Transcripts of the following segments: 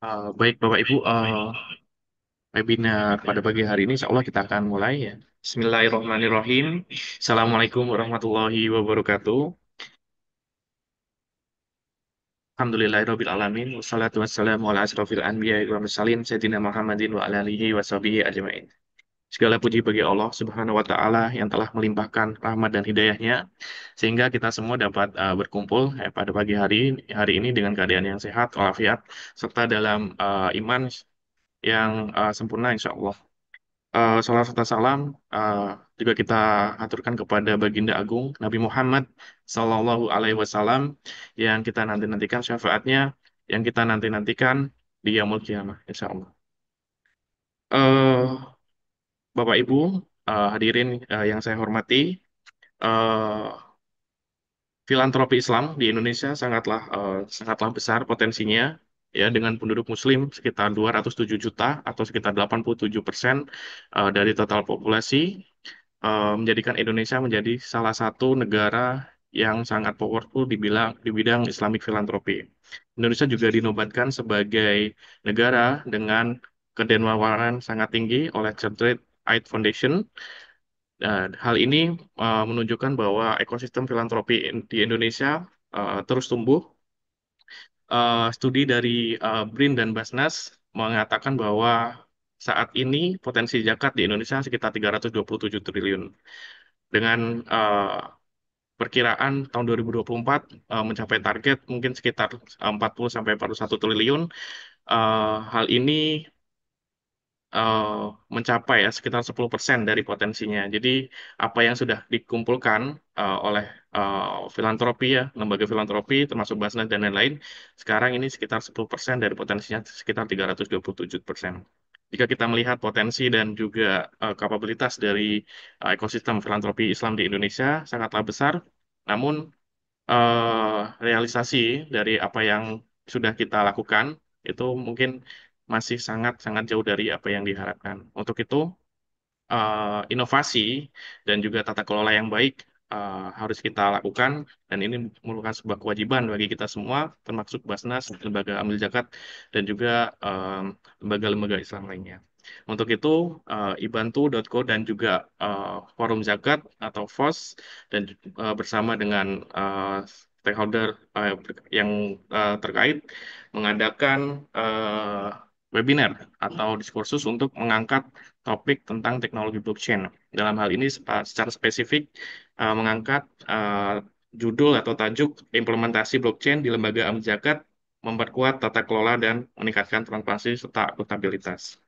Baik Bapak Ibu, webinar pada pagi hari ini insya Allah kita akan mulai ya. Bismillahirrahmanirrahim. Assalamualaikum warahmatullahi wabarakatuh. Alhamdulillahirabbil alamin. Wassalatu wassalamu ala asrofil anbiya wa mursalin sayyidina Muhammadin wa ala alihi wa sahbihi ajmain. Segala puji bagi Allah Subhanahu wa taala yang telah melimpahkan rahmat dan hidayahnya sehingga kita semua dapat berkumpul pada pagi hari ini dengan keadaan yang sehat, walafiat serta dalam iman yang sempurna insya Allah. Salam serta salam eh, juga kita aturkan kepada Baginda Agung Nabi Muhammad Sallallahu Alaihi Wasallam yang kita nanti-nantikan syafaatnya, yang kita nanti-nantikan di Yaumul Kiamah, insya Allah. Eh, Bapak Ibu, hadirin yang saya hormati, eh, filantropi Islam di Indonesia sangatlah besar potensinya ya dengan penduduk Muslim sekitar 207 juta atau sekitar 87% dari total populasi menjadikan Indonesia menjadi salah satu negara yang sangat powerful di bidang Islamic philanthropy. Indonesia juga dinobatkan sebagai negara dengan kedermawanan sangat tinggi oleh Church Aid Foundation. Dan hal ini menunjukkan bahwa ekosistem filantropi di Indonesia terus tumbuh. Studi dari BRIN dan Basnas mengatakan bahwa saat ini potensi zakat di Indonesia sekitar 327 triliun. Dengan perkiraan tahun 2024 mencapai target mungkin sekitar 40 sampai 41 triliun. Hal ini eh, mencapai ya sekitar 10% dari potensinya. Jadi apa yang sudah dikumpulkan oleh filantropi ya, lembaga filantropi termasuk Basnas dan lain-lain, sekarang ini sekitar 10% dari potensinya sekitar 327%. Jika kita melihat potensi dan juga kapabilitas dari ekosistem filantropi Islam di Indonesia sangatlah besar, namun realisasi dari apa yang sudah kita lakukan itu mungkin masih sangat-sangat jauh dari apa yang diharapkan. Untuk itu, inovasi dan juga tata kelola yang baik harus kita lakukan dan ini merupakan sebuah kewajiban bagi kita semua, termasuk Basnas, lembaga amil zakat dan juga lembaga-lembaga Islam lainnya. Untuk itu, ibantu.co dan juga Forum Zakat atau FOS dan bersama dengan stakeholder yang terkait mengadakan webinar atau diskursus untuk mengangkat topik tentang teknologi blockchain. Dalam hal ini secara spesifik mengangkat judul atau tajuk implementasi blockchain di lembaga amil zakat memperkuat tata kelola dan meningkatkan transparansi serta akuntabilitas.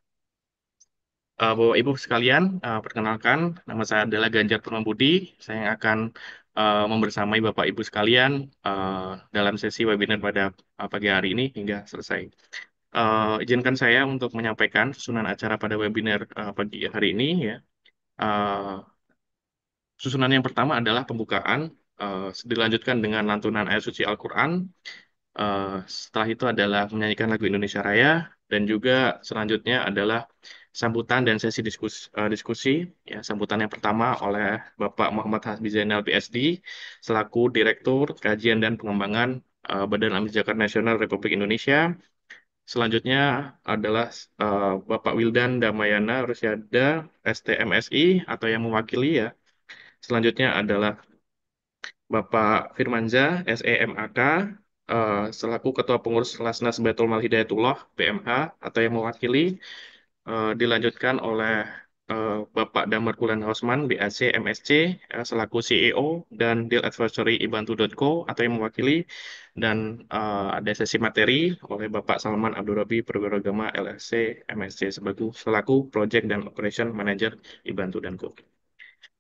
Bapak Ibu sekalian, perkenalkan nama saya adalah Ganjar Purwambudi. Saya yang akan membersamai Bapak Ibu sekalian dalam sesi webinar pada pagi hari ini hingga selesai. Izinkan saya untuk menyampaikan susunan acara pada webinar pagi hari ini ya. Eh, Susunan yang pertama adalah pembukaan, dilanjutkan dengan lantunan ayat suci Al-Quran. Setelah itu adalah menyanyikan lagu Indonesia Raya dan juga selanjutnya adalah sambutan dan sesi diskusi. Ya, sambutan yang pertama oleh Bapak Muhammad Hasbi Zainal PhD selaku Direktur Kajian dan Pengembangan Badan Amil Zakat Nasional Republik Indonesia. Selanjutnya adalah Bapak Wildan Damayana Rusyada STMSI atau yang mewakili ya. Selanjutnya adalah Bapak Firmanza SEMAK selaku Ketua Pengurus Lasnas Baitul Mal Hidayatullah BMH atau yang mewakili. Dilanjutkan oleh Bapak Damar Kulan Hausman BAC MSC selaku CEO dan Deal Advisory Ibantu.co atau yang mewakili dan ada sesi materi oleh Bapak Salman Abdurrabi Perwira Agama LLC MSC sebagai selaku Project dan Operation Manager Ibantu dan Co.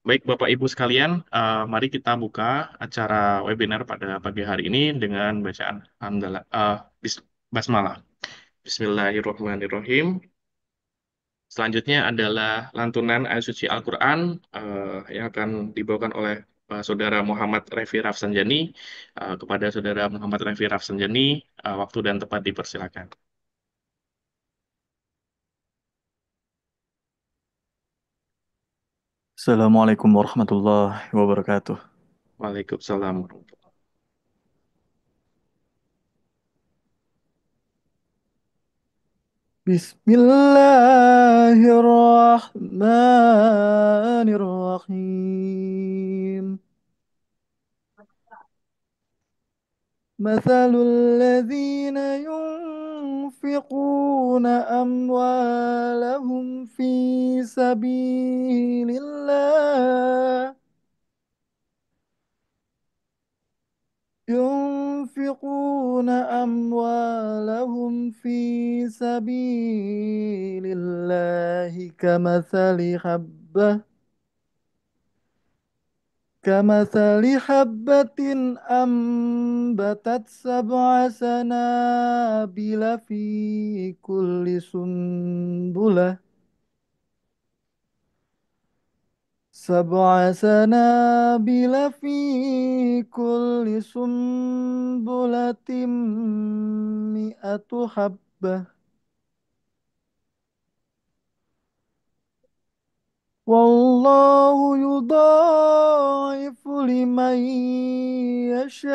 Baik Bapak Ibu sekalian, mari kita buka acara webinar pada pagi hari ini dengan bacaan Alhamdulillah, Basmalah. Bismillahirrahmanirrahim. Selanjutnya adalah lantunan ayat suci Al-Quran yang akan dibawakan oleh Saudara Muhammad Refi Rafsanjani. Kepada Saudara Muhammad Refi Rafsanjani, waktu dan tempat dipersilakan. Assalamualaikum warahmatullahi wabarakatuh. Waalaikumsalam warahmatullahi Bismillahirrahmanirrahim. مثل الذين ينفقون أموالهم في سبيل الله ينفقون أموالهم في سبيل الله كمثل حبة أنبتت 7 سنابل في كل سنبلة 100 حبة والله يضاعف لمن يشاء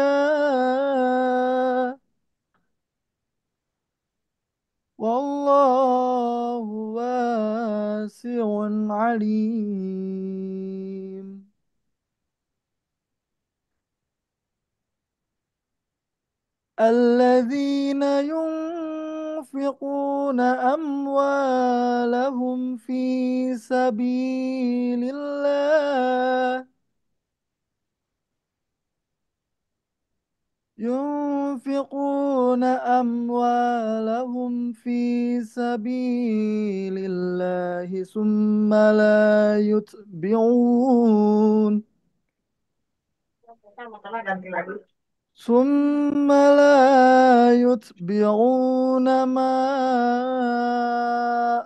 والله واسع عليم الذين ينفقون أموالهم في سبيل الله ينفقون أموالهم في سبيل الله ثم لا يتبعون ما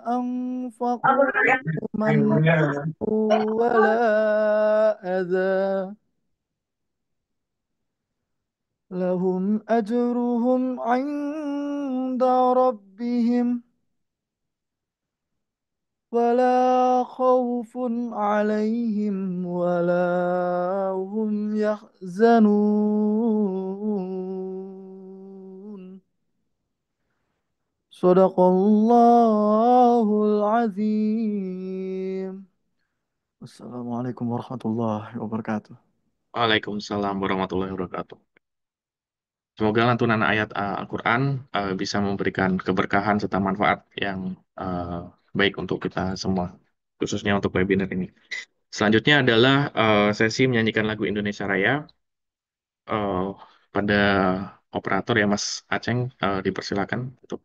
أنفقوا من ولا أذى لهم أجرهم عند ربهم ولا خوف عليهم ولا هم يحزنون صدق الله العظيم السلام عليكم ورحمة الله وبركاته. Waalaikumsalam warahmatullahi wabarakatuh. Semoga lantunan ayat Al-Quran bisa memberikan keberkahan serta manfaat yang eh, baik untuk kita semua, khususnya untuk webinar ini. Selanjutnya adalah sesi menyanyikan lagu Indonesia Raya. Eh, pada operator ya Mas Aceng, dipersilakan untuk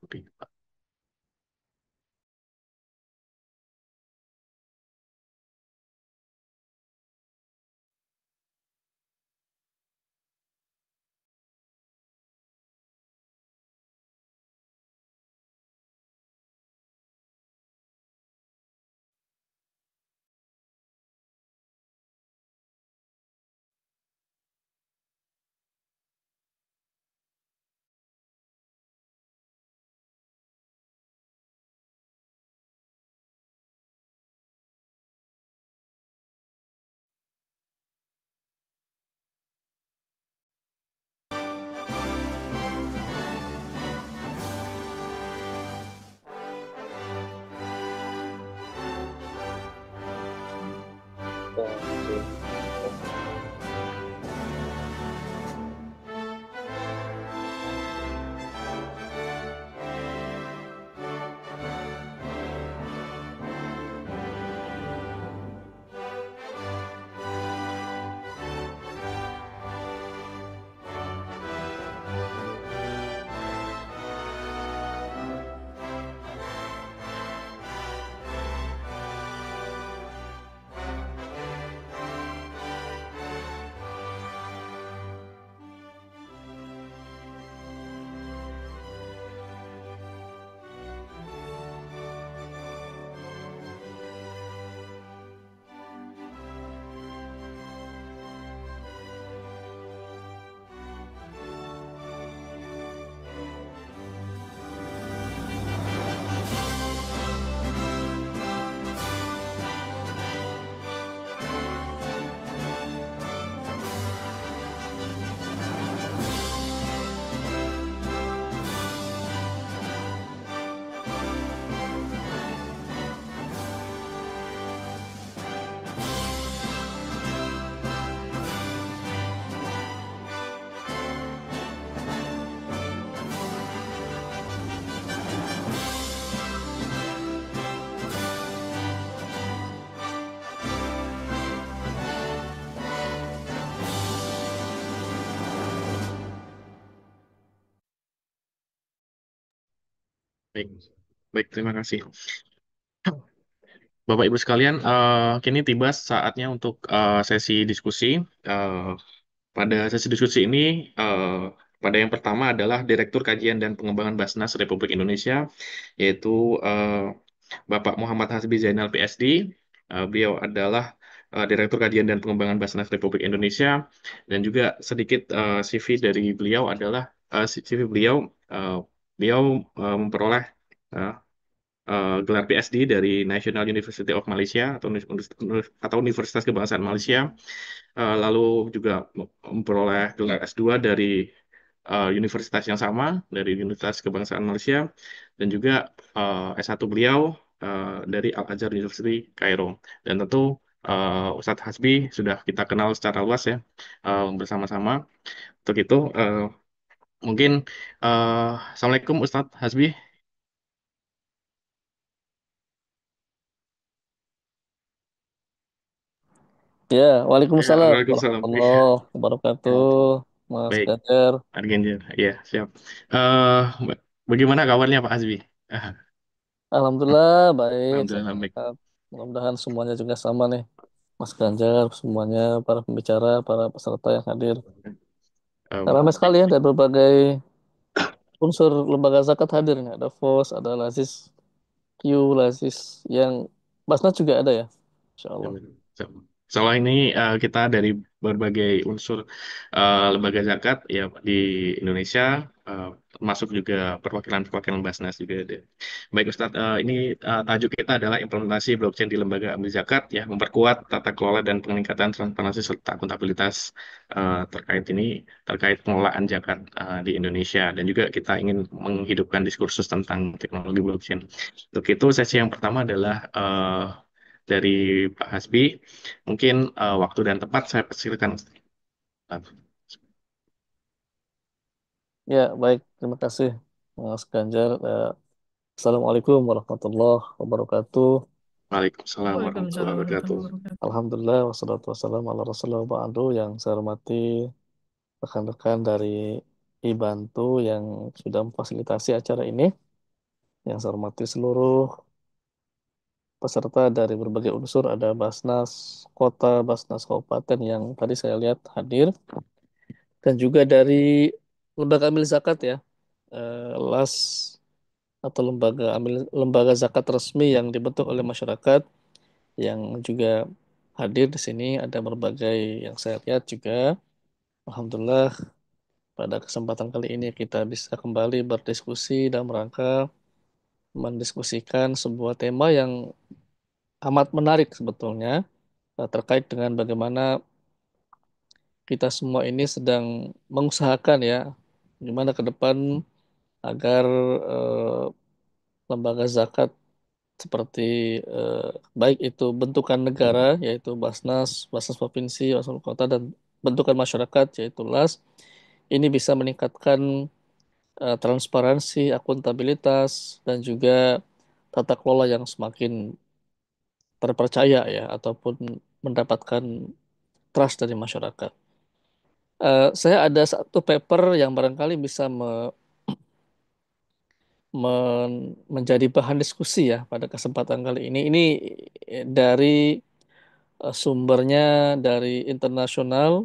Baik, baik, terima kasih. Bapak Ibu sekalian, kini tiba saatnya untuk sesi diskusi. Eh, Pada sesi diskusi ini, pada yang pertama adalah Direktur Kajian dan Pengembangan Basnas Republik Indonesia, yaitu eh, Bapak Muhammad Hasbi Zainal PSD. Beliau adalah Direktur Kajian dan Pengembangan Basnas Republik Indonesia, dan juga sedikit CV dari beliau adalah CV beliau, eh, beliau memperoleh eh, gelar PSD dari National University of Malaysia atau Universitas Kebangsaan Malaysia. Lalu juga memperoleh gelar S2 dari universitas yang sama, dari Universitas Kebangsaan Malaysia, dan juga S1 beliau dari Al-Azhar University Kairo. Dan tentu Ustadz Hasbi sudah kita kenal secara luas ya, bersama-sama. Untuk itu, mungkin Assalamualaikum Ustadz Hasbi. Ya, Waalaikumsalam Waalaikumsalam. warahmatullahi wabarakatuh, Mas Baik, Ganjar. Argenjer. Ya, siap. Bagaimana kabarnya Pak Hasbi? Alhamdulillah baik, Alhamdulillah baik. sehat. Mudah-mudahan semuanya juga sama nih, Mas Ganjar, semuanya para pembicara, para peserta yang hadir. Um, Ramai sekali ya dari berbagai unsur lembaga zakat hadir nih. Ada FOS, ada Lazis Q, Lazis yang Basnas juga ada ya, Insya Ya, Allah. benar. Soal ini kita dari berbagai unsur lembaga zakat ya di Indonesia, eh, termasuk juga perwakilan-perwakilan Basnas juga ada. Baik Ustadz, ini tajuk kita adalah implementasi blockchain di lembaga amil zakat ya, memperkuat tata kelola dan peningkatan transparansi serta akuntabilitas terkait ini, terkait pengelolaan zakat di Indonesia, dan juga kita ingin menghidupkan diskursus tentang teknologi blockchain. Untuk itu sesi yang pertama adalah dari Pak Hasbi. Mungkin waktu dan tempat saya persilakan. Ya, baik. Terima kasih, Mas Ganjar. Assalamualaikum warahmatullahi wabarakatuh. Waalaikumsalam warahmatullahi Waalaikumsalam wabarakatuh. warahmatullahi wabarakatuh. Alhamdulillah, wassalatu wassalamu ala rasulullah ba'du. Yang saya hormati rekan-rekan dari Ibantu yang sudah memfasilitasi acara ini. Yang saya hormati seluruh peserta dari berbagai unsur. Ada Basnas Kota, Basnas Kabupaten yang tadi saya lihat hadir. Dan juga dari Lembaga Amil Zakat ya. LAS atau lembaga zakat resmi yang dibentuk oleh masyarakat yang juga hadir di sini. Ada berbagai yang saya lihat juga. Alhamdulillah pada kesempatan kali ini kita bisa kembali berdiskusi dalam rangka mendiskusikan sebuah tema yang amat menarik sebetulnya, terkait dengan bagaimana kita semua ini sedang mengusahakan ya gimana ke depan agar eh, lembaga zakat seperti eh, baik itu bentukan negara yaitu Basnas, Basnas Provinsi, Basnas Kota dan bentukan masyarakat yaitu LAS ini bisa meningkatkan transparansi, akuntabilitas dan juga tata kelola yang semakin terpercaya ya ataupun mendapatkan trust dari masyarakat. Saya ada satu paper yang barangkali bisa menjadi bahan diskusi ya pada kesempatan kali ini. Ini dari sumbernya dari International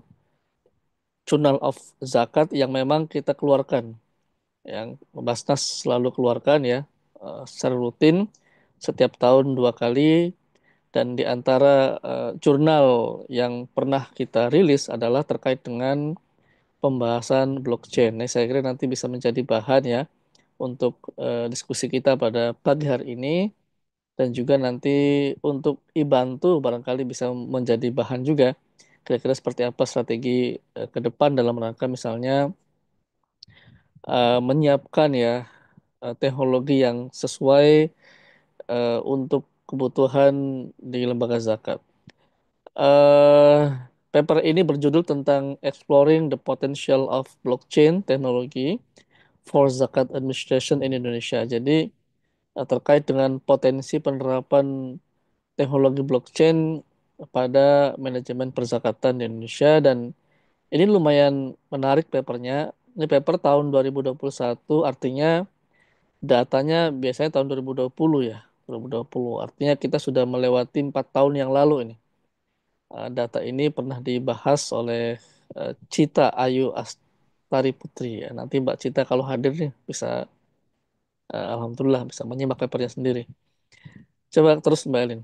Journal of Zakat yang memang kita keluarkan, yang Basnas selalu keluarkan ya secara rutin setiap tahun 2 kali. Dan di antara jurnal yang pernah kita rilis adalah terkait dengan pembahasan blockchain. Nah, saya kira nanti bisa menjadi bahan ya untuk diskusi kita pada pagi hari ini dan juga nanti untuk Ibantu barangkali bisa menjadi bahan juga kira-kira seperti apa strategi ke depan dalam rangka misalnya menyiapkan ya teknologi yang sesuai untuk kebutuhan di lembaga zakat. eh Paper ini berjudul tentang Exploring the Potential of Blockchain Technology for Zakat Administration in Indonesia. Jadi terkait dengan potensi penerapan teknologi blockchain pada manajemen perzakatan di Indonesia dan ini lumayan menarik papernya. Ini paper tahun 2021 artinya Datanya biasanya tahun 2020 ya, 2020. Artinya kita sudah melewati 4 tahun yang lalu ini. Data ini pernah dibahas oleh Cita Ayu Astari Putri ya. Nanti Mbak Cita kalau hadir nih bisa, alhamdulillah bisa menyimak papernya sendiri. Coba terus Mbak Elin.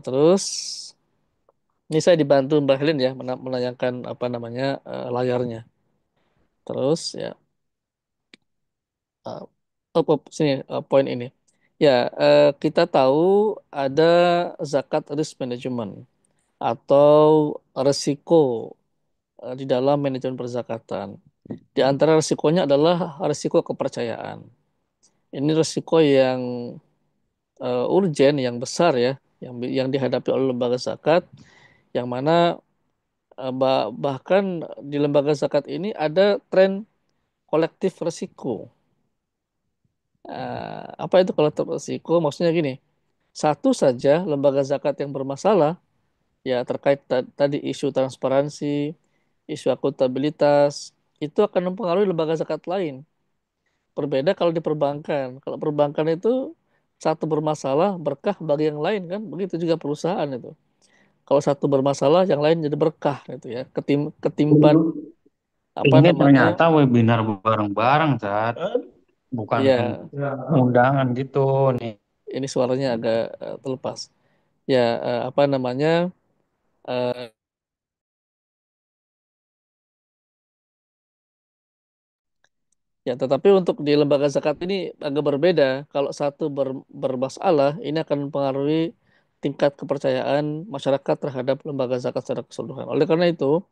Terus ini saya dibantu Mbak Helin ya menayangkan apa namanya layarnya. Terus ya, uh, sini poin ini. Ya, kita tahu ada zakat risk management atau risiko di dalam manajemen perzakatan. Di antara risikonya adalah risiko kepercayaan. Ini risiko yang urgen, yang besar ya, yang dihadapi oleh lembaga zakat, yang mana bahkan di lembaga zakat ini ada tren kolektif resiko. Apa itu kolektif resiko? Maksudnya gini, satu saja lembaga zakat yang bermasalah, ya terkait tadi isu transparansi, isu akuntabilitas, itu akan mempengaruhi lembaga zakat lain. Berbeda kalau di perbankan. Kalau perbankan itu satu bermasalah, berkah bagi yang lain kan. Begitu juga perusahaan itu. Kalau satu bermasalah, yang lain jadi berkah gitu ya. Ketimpan apa Ini namanya? ternyata webinar bareng-bareng saat bukan Ya, undangan gitu nih. ini suaranya agak terlepas. Ya, apa namanya? eh, Ya, tetapi untuk di lembaga zakat ini agak berbeda. Kalau satu bermasalah, ini akan mempengaruhi tingkat kepercayaan masyarakat terhadap lembaga zakat secara keseluruhan. Oleh karena itu,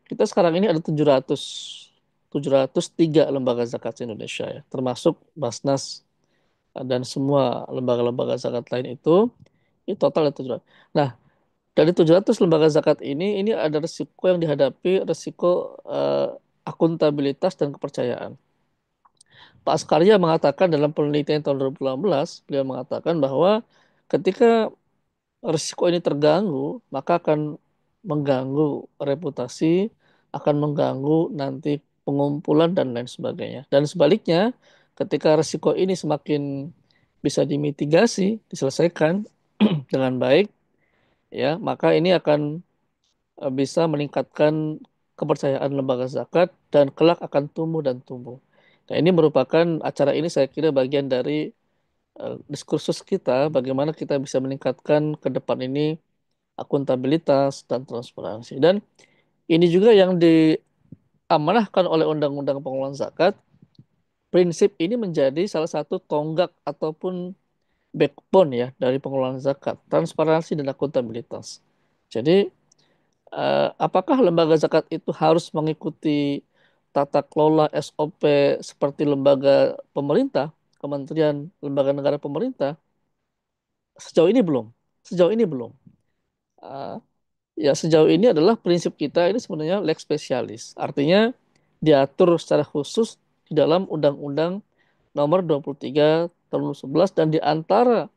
kita sekarang ini ada 703 lembaga zakat di Indonesia ya, termasuk Basnas dan semua lembaga-lembaga zakat lain itu total ada 700. Nah, dari 700 lembaga zakat ini ada risiko yang dihadapi, risiko akuntabilitas dan kepercayaan. Pak Askarya mengatakan dalam penelitian tahun 2018, beliau mengatakan bahwa ketika risiko ini terganggu, maka akan mengganggu reputasi, akan mengganggu nanti pengumpulan dan lain sebagainya. Dan sebaliknya, ketika risiko ini semakin bisa dimitigasi, diselesaikan dengan baik, ya, maka ini akan bisa meningkatkan kepercayaan lembaga zakat dan kelak akan tumbuh dan tumbuh. Nah, ini merupakan acara ini saya kira bagian dari diskursus kita bagaimana kita bisa meningkatkan ke depan ini akuntabilitas dan transparansi. Dan ini juga yang diamanahkan oleh Undang-Undang Pengelolaan Zakat. Prinsip ini menjadi salah satu tonggak ataupun backbone ya dari pengelolaan zakat, transparansi dan akuntabilitas. Jadi apakah lembaga zakat itu harus mengikuti tata kelola SOP seperti lembaga pemerintah, kementerian, lembaga negara pemerintah? Sejauh ini belum. Sejauh ini belum. Uh, Ya sejauh ini adalah prinsip kita ini sebenarnya lex specialis. Artinya diatur secara khusus di dalam Undang-Undang Nomor 23 Tahun 2011 dan di antara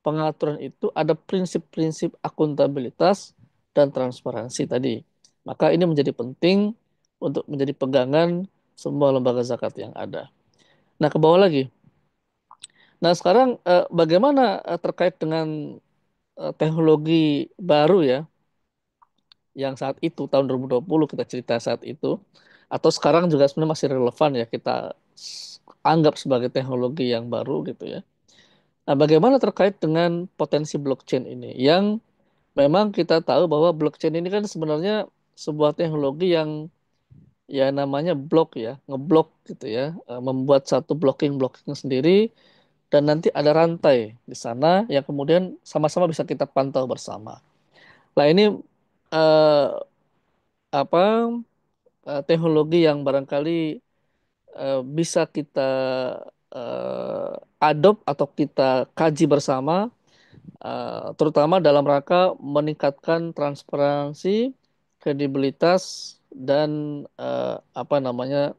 pengaturan itu ada prinsip-prinsip akuntabilitas dan transparansi tadi. Maka ini menjadi penting untuk menjadi pegangan semua lembaga zakat yang ada. Nah, ke bawah lagi. Nah, sekarang bagaimana terkait dengan teknologi baru ya, yang saat itu tahun 2020 kita cerita saat itu, atau sekarang juga sebenarnya masih relevan ya kita anggap sebagai teknologi yang baru gitu ya. Nah, bagaimana terkait dengan potensi blockchain ini yang memang kita tahu bahwa blockchain ini kan sebenarnya sebuah teknologi yang ya namanya blok ya, ngeblok gitu ya, membuat satu blocking sendiri dan nanti ada rantai di sana yang kemudian sama-sama bisa kita pantau bersama. Nah, ini eh, apa teknologi yang barangkali bisa kita adopt atau kita kaji bersama, terutama dalam rangka meningkatkan transparansi, kredibilitas, dan apa namanya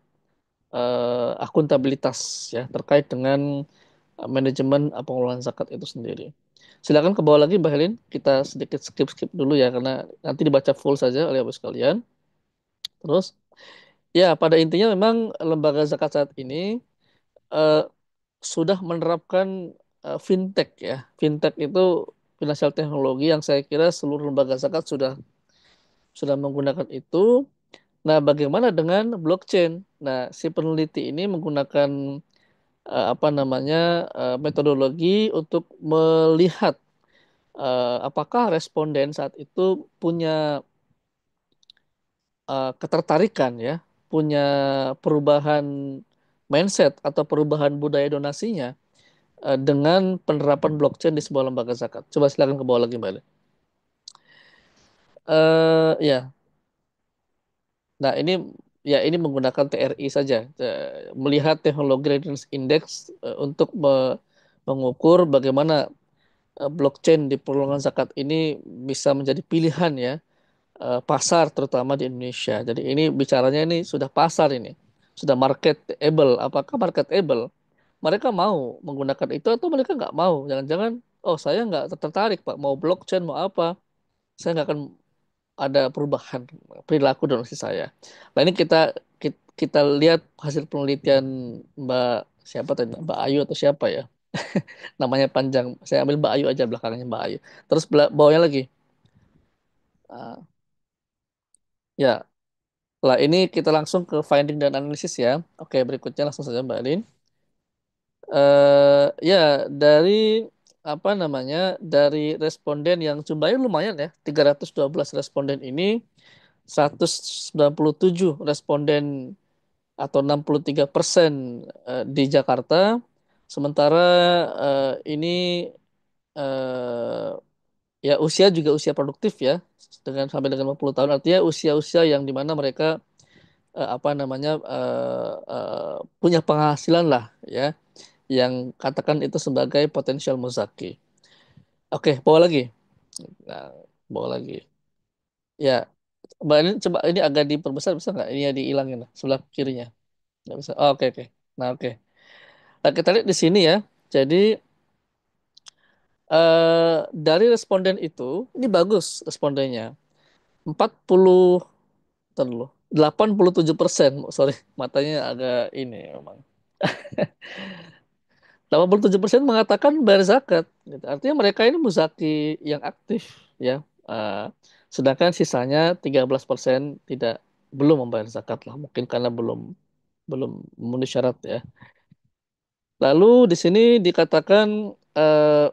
akuntabilitas ya terkait dengan manajemen pengelolaan zakat itu sendiri. Silakan ke bawah lagi Mbak Helin, kita sedikit skip dulu ya karena nanti dibaca full saja oleh Bapak sekalian. Terus ya pada intinya memang lembaga zakat saat ini eh, sudah menerapkan fintech ya. Fintech itu finansial teknologi yang saya kira seluruh lembaga zakat sudah menggunakan itu. Nah, bagaimana dengan blockchain? Nah, si peneliti ini menggunakan apa namanya metodologi untuk melihat apakah responden saat itu punya ketertarikan ya, punya perubahan mindset atau perubahan budaya donasinya dengan penerapan blockchain di sebuah lembaga zakat. Coba silakan ke bawah lagi, Mbak. Ya, nah ini menggunakan TRI saja, melihat teknologi readiness index untuk mengukur bagaimana blockchain di perlindungan zakat ini bisa menjadi pilihan ya pasar terutama di Indonesia. Jadi ini bicaranya ini sudah pasar ini, sudah marketable. Apakah marketable? Mereka mau menggunakan itu atau mereka nggak mau? Jangan-jangan, oh saya nggak tertarik Pak, mau blockchain mau apa? Saya nggak akan ada perubahan perilaku donasi saya. Nah ini kita lihat hasil penelitian Mbak siapa tadi, Mbak Ayu atau siapa ya? Namanya panjang. Saya ambil Mbak Ayu aja belakangnya Mbak Ayu. Terus bawahnya lagi. Ah, ya, lah ini kita langsung ke finding dan analisis ya. Oke, berikutnya langsung saja Mbak Lin. Ya, dari apa namanya? Dari responden yang jumlahnya lumayan ya, 312 responden ini 197 responden atau 63% di Jakarta. Sementara ini eh, ya usia juga usia produktif ya, dengan sampai dengan 50 tahun. Artinya usia-usia yang dimana mereka apa namanya punya penghasilan lah ya, yang katakan itu sebagai potensial muzaki. Oke, bawa lagi. Nah, bawa lagi. Ya, Mbak ini coba ini agak diperbesar bisa nggak? Ini ya dihilangin lah, sebelah kirinya. Nggak bisa. Oh, oke oke. Nah oke. Nah, kita lihat di sini ya. Jadi dari responden itu, ini bagus respondennya. 40, ntar dulu, 87%. Sorry, matanya agak ini memang. 87% mengatakan bayar zakat. Gitu. Artinya mereka ini muzaki yang aktif ya. Eh, Sedangkan sisanya 13% tidak belum membayar zakat lah. Mungkin karena belum belum memenuhi syarat ya. Lalu di sini dikatakan eh,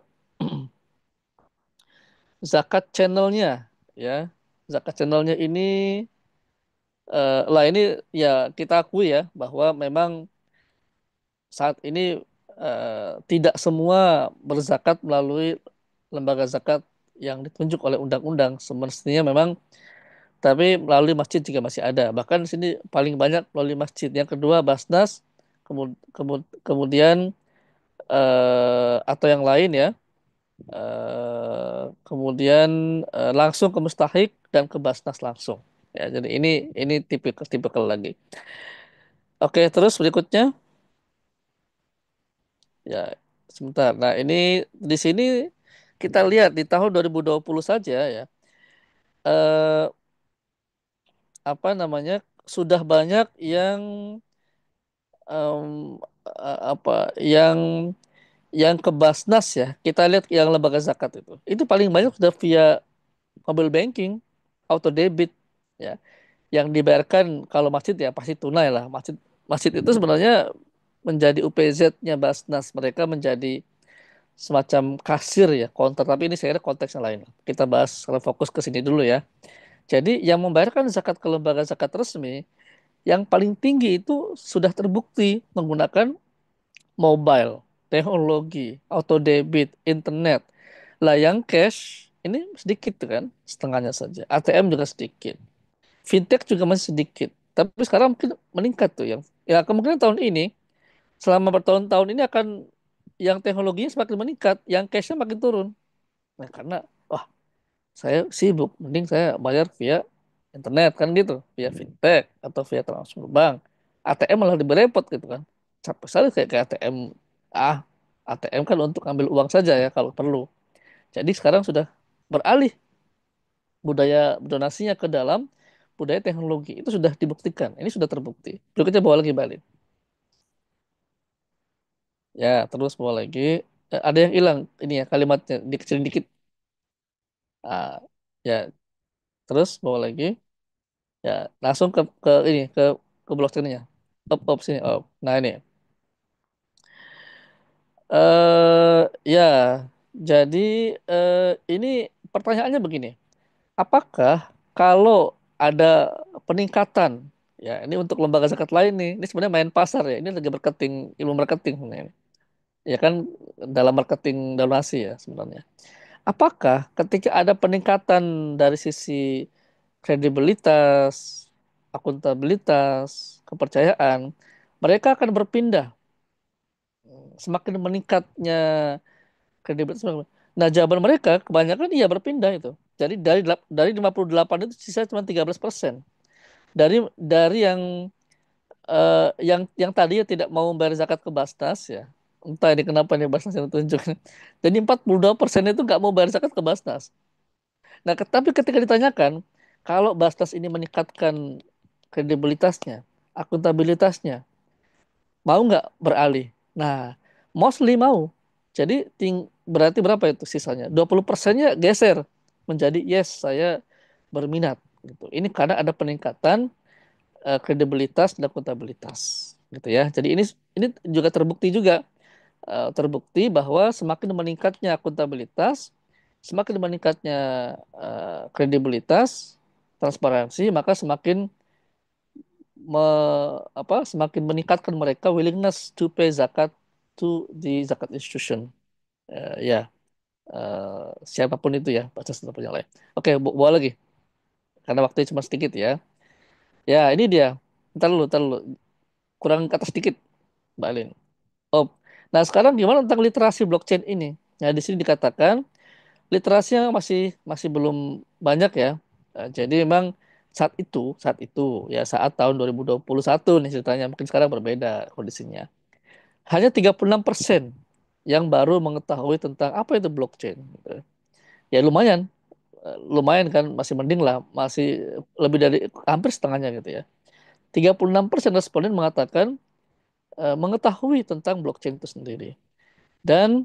zakat channelnya ya. Zakat channelnya ini lah ini ya kita akui ya bahwa memang saat ini tidak semua berzakat melalui lembaga zakat yang ditunjuk oleh undang-undang. Semestinya memang, tapi melalui masjid juga masih ada. Bahkan di sini paling banyak melalui masjid. Yang kedua Basnas, kemudian atau yang lain ya. Kemudian langsung ke Mustahik dan ke Basnas langsung. Ya, jadi ini tipikal tipikal lagi. Oke, terus berikutnya ya sebentar. Nah, ini di sini kita lihat di tahun 2020 saja ya. Eh apa namanya? Sudah banyak yang em, apa yang ke Basnas ya. Kita lihat yang lembaga zakat itu. Itu paling banyak sudah via mobile banking, auto debit ya. Yang dibayarkan kalau masjid ya pasti tunai lah. Masjid masjid itu sebenarnya menjadi UPZ-nya Basnas. Mereka menjadi semacam kasir ya, counter. Tapi ini saya kira konteksnya lain. Kita bahas kalau fokus ke sini dulu ya. Jadi yang membayarkan zakat ke lembaga zakat resmi yang paling tinggi itu sudah terbukti menggunakan mobile, teknologi, auto debit, internet. Lah yang cash ini sedikit tuh kan, setengahnya saja. ATM juga sedikit. Fintech juga masih sedikit. Tapi sekarang mungkin meningkat tuh yang ya kemungkinan tahun ini selama bertahun-tahun ini akan yang teknologinya semakin meningkat, yang cashnya makin turun. Nah, karena wah saya sibuk, mending saya bayar via internet kan gitu, via fintech atau via transfer bank. ATM malah lebih repot gitu kan. Capek sekali kayak ATM. Ah, ATM kan untuk ambil uang saja ya kalau perlu. Jadi sekarang sudah beralih budaya donasinya ke dalam budaya teknologi. Itu sudah dibuktikan. Ini sudah terbukti. Berikutnya bawa lagi balik. Ya, terus bawa lagi. Ada yang hilang ini ya kalimatnya dikecilin dikit. Ah, ya, terus bawa lagi. Ya, langsung ke ini ke blockchain-nya. Up sini. Up. Nah, ini. Ya, jadi ini pertanyaannya begini. Apakah kalau ada peningkatan, ya ini untuk lembaga zakat lain nih, ini sebenarnya main pasar ya, ini lagi marketing, ilmu marketing sebenarnya. Ya kan dalam marketing donasi ya sebenarnya. Apakah ketika ada peningkatan dari sisi kredibilitas, akuntabilitas, kepercayaan, mereka akan berpindah semakin meningkatnya kredibilitas. Nah, jawaban mereka kebanyakan iya berpindah itu. Jadi dari 58 itu sisa cuma 13%. Dari yang tadinya tidak mau membayar zakat ke Basnas ya. Entah ini kenapa nih Basnas yang tunjuk. Jadi 42% itu nggak mau bayar zakat ke Basnas. Nah, tapi ketika ditanyakan kalau Basnas ini meningkatkan kredibilitasnya, akuntabilitasnya, mau nggak beralih? Nah, mostly mau. Jadi berarti berapa itu sisanya? 20%-nya geser menjadi yes, saya berminat gitu. Ini karena ada peningkatan kredibilitas dan akuntabilitas gitu ya. Jadi ini juga terbukti bahwa semakin meningkatnya akuntabilitas, semakin meningkatnya kredibilitas, transparansi, maka me, semakin meningkatkan mereka willingness to pay zakat to the zakat institution. Ya, siapapun itu ya, baca ataupun yang lain. Oke, bawa lagi karena waktunya cuma sedikit ya. Ya, ini dia. Ntar lu. Kurang ke atas sedikit, Mbak Alin. Oh, nah sekarang gimana tentang literasi blockchain ini? Nah, di sini dikatakan literasinya masih masih belum banyak ya. Jadi memang saat itu ya saat tahun 2021 nih ceritanya mungkin sekarang berbeda kondisinya. Hanya 36% yang baru mengetahui tentang apa itu blockchain. Gitu. Ya lumayan, lumayan kan masih mending lah, masih lebih dari hampir setengahnya gitu ya. 36% responden mengatakan mengetahui tentang blockchain itu sendiri. Dan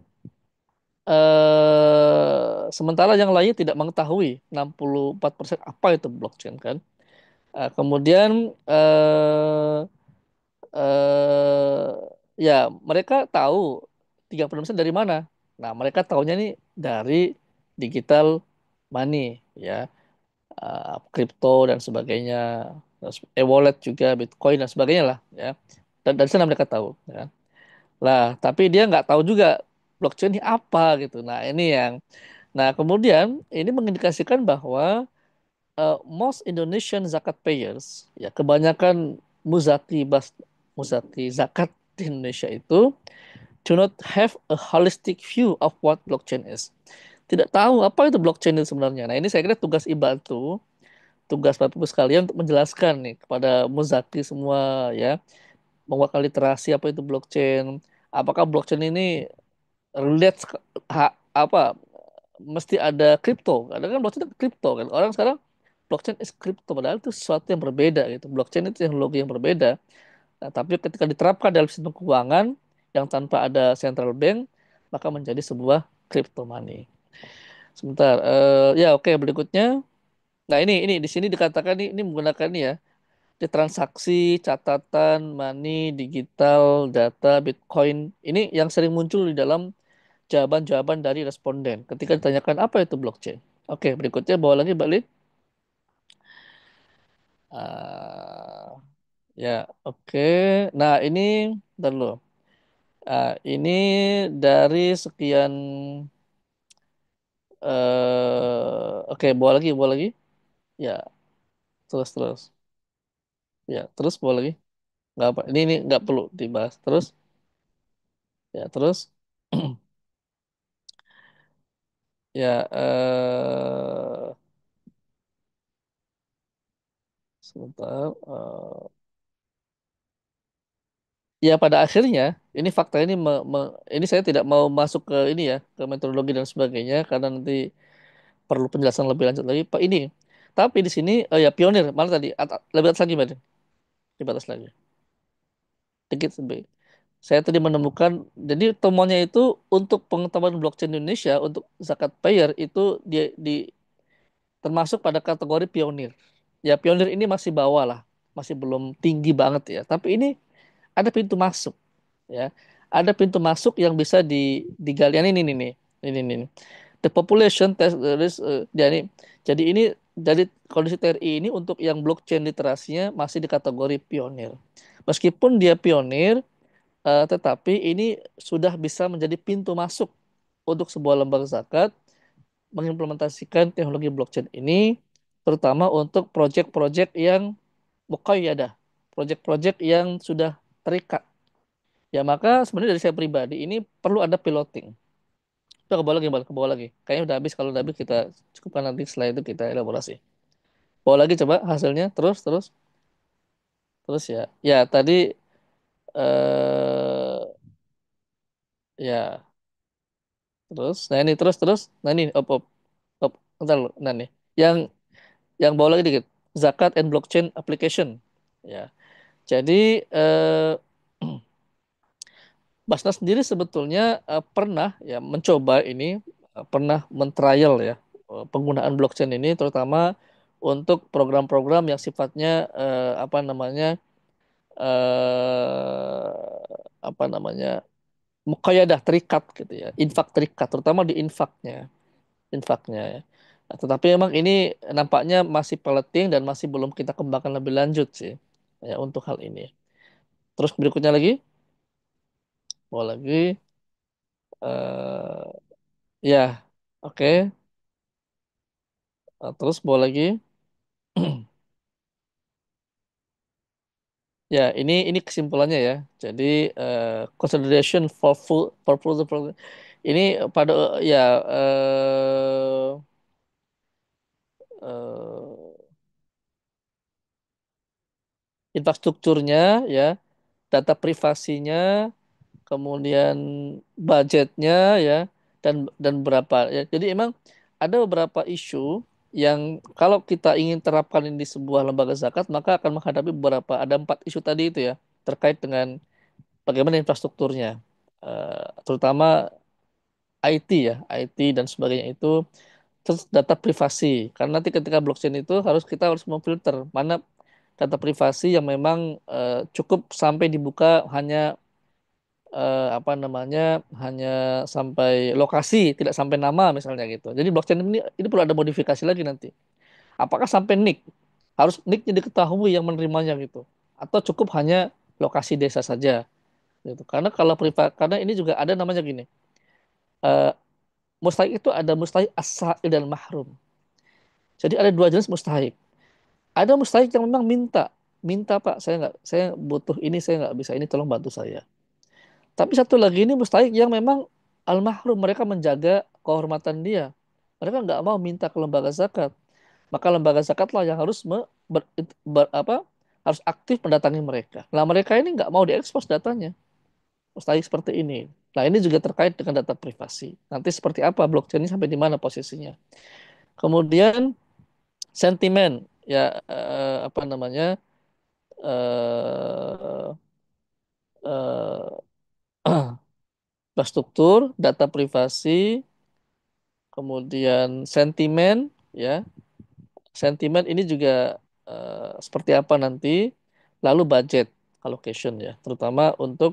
sementara yang lainnya tidak mengetahui 64% apa itu blockchain kan. Kemudian eh, ya mereka tahu 30% dari mana. Nah, mereka tahunya nih dari digital money ya, kripto dan sebagainya, terus e-wallet juga, Bitcoin dan sebagainya lah ya. Dan dari sana mereka tahu ya. Lah, tapi dia nggak tahu juga blockchain ini apa gitu. Nah, ini yang Nah, kemudian ini mengindikasikan bahwa most Indonesian zakat payers, ya kebanyakan muzaki zakat di Indonesia itu do not have a holistic view of what blockchain is. Tidak tahu apa itu blockchain itu sebenarnya. Nah, ini saya kira tugas Ibantu, tugas Bapak Ibu sekalian untuk menjelaskan nih kepada muzaki semua ya, menguatkan literasi apa itu blockchain. Apakah blockchain ini relate apa mesti ada kripto. Kadang kan blockchain itu kripto kan. Orang sekarang blockchain is kripto padahal itu sesuatu yang berbeda gitu. Blockchain itu teknologi yang berbeda. Nah, tapi ketika diterapkan dalam sistem keuangan yang tanpa ada central bank, maka menjadi sebuah crypto money. Sebentar, ya oke berikutnya. Nah ini di sini dikatakan ini menggunakan ini ya, di transaksi, catatan, money, digital, data, Bitcoin. Ini yang sering muncul di dalam jawaban-jawaban dari responden ketika ditanyakan apa itu blockchain. Oke, berikutnya bawa lagi balik. Ah, ya, oke. Nah, ini bentar dulu. Ini dari sekian oke, bawa lagi. Ya, terus. Ya, terus bawa lagi. Nggak apa. Ini nggak perlu dibahas. Terus, ya, terus. Ya, sebentar. Ya pada akhirnya ini fakta ini ini saya tidak mau masuk ke ini ya ke metodologi dan sebagainya karena nanti perlu penjelasan lebih lanjut lagi Pak ini. Tapi di sini ya pionir mana tadi lebih atas lagi Mbak. Lebih atas lagi. Dikit lebih. saya tadi menemukan, jadi temuannya itu untuk pengetahuan blockchain Indonesia untuk zakat payer itu dia termasuk pada kategori pionir. Ya pionir ini masih bawah lah, masih belum tinggi banget ya. Tapi ini ada pintu masuk ya. Ada pintu masuk yang bisa digali. Ini. The population test jadi ini dari kondisi TRI ini untuk yang blockchain literasinya masih di kategori pionir. Meskipun dia pionir, tetapi ini sudah bisa menjadi pintu masuk untuk sebuah lembaga zakat mengimplementasikan teknologi blockchain ini, terutama untuk proyek-proyek yang muqayyadah, proyek-proyek yang sudah terikat. Ya maka sebenarnya dari saya pribadi ini perlu ada piloting. Coba ke bawah lagi, Bang, ke bawah lagi. Kayaknya udah habis, kalau udah habis kita cukupkan nanti setelah itu kita elaborasi. Bawa lagi coba hasilnya, terus, terus, terus ya. Ya tadi ya terus. Nah ini terus, terus. Nah ini, op. Bentar, nah nih. Yang bawah lagi dikit. Zakat and blockchain application. Ya. Jadi Basnas sendiri sebetulnya pernah ya mencoba ini, pernah mentrial ya penggunaan blockchain ini terutama untuk program-program yang sifatnya apa namanya eh, apa namanya muqayyadah terikat gitu ya, infak terikat terutama di infaknya ya. Nah, tetapi memang ini nampaknya masih peleting dan masih belum kita kembangkan lebih lanjut sih ya untuk hal ini. Terus berikutnya lagi, mau lagi ya, oke. Terus bawa lagi. Ya, ini kesimpulannya ya. Jadi consideration ini pada ya eh, infrastrukturnya ya, data privasinya, kemudian budgetnya ya, dan berapa ya. Jadi emang ada beberapa isu yang kalau kita ingin terapkan ini di sebuah lembaga zakat maka akan menghadapi beberapa, ada 4 isu tadi itu ya, terkait dengan bagaimana infrastrukturnya. Terutama IT ya, IT dan sebagainya itu, terus data privasi. Karena nanti ketika blockchain itu kita harus memfilter mana data privasi yang memang cukup sampai dibuka hanya apa namanya, hanya sampai lokasi, tidak sampai nama misalnya gitu. Jadi blockchain ini perlu ada modifikasi lagi nanti. Apakah sampai NIK? Harus NIK-nya diketahui yang menerimanya gitu. Atau cukup hanya lokasi desa saja gitu. Karena kalau privat, karena ini juga ada namanya gini. eh, Mustahik itu ada mustahik as-sa'il dan mahrum. Jadi ada dua jenis mustahik. Ada mustahik yang memang minta Pak, saya butuh ini, saya nggak bisa ini, tolong bantu saya. Tapi satu lagi ini mustahik yang memang al-mahrum, mereka menjaga kehormatan dia. Mereka nggak mau minta ke lembaga zakat. Maka lembaga zakatlah yang harus harus aktif mendatangi mereka. Nah mereka ini nggak mau diekspos datanya. Mustahik seperti ini. Nah ini juga terkait dengan data privasi. Nanti seperti apa blockchain ini, sampai di mana posisinya. Kemudian sentimen ya, apa namanya, eh eh, infrastruktur, data privasi, kemudian sentimen ya. Sentimen ini juga seperti apa nanti, lalu budget allocation ya, terutama untuk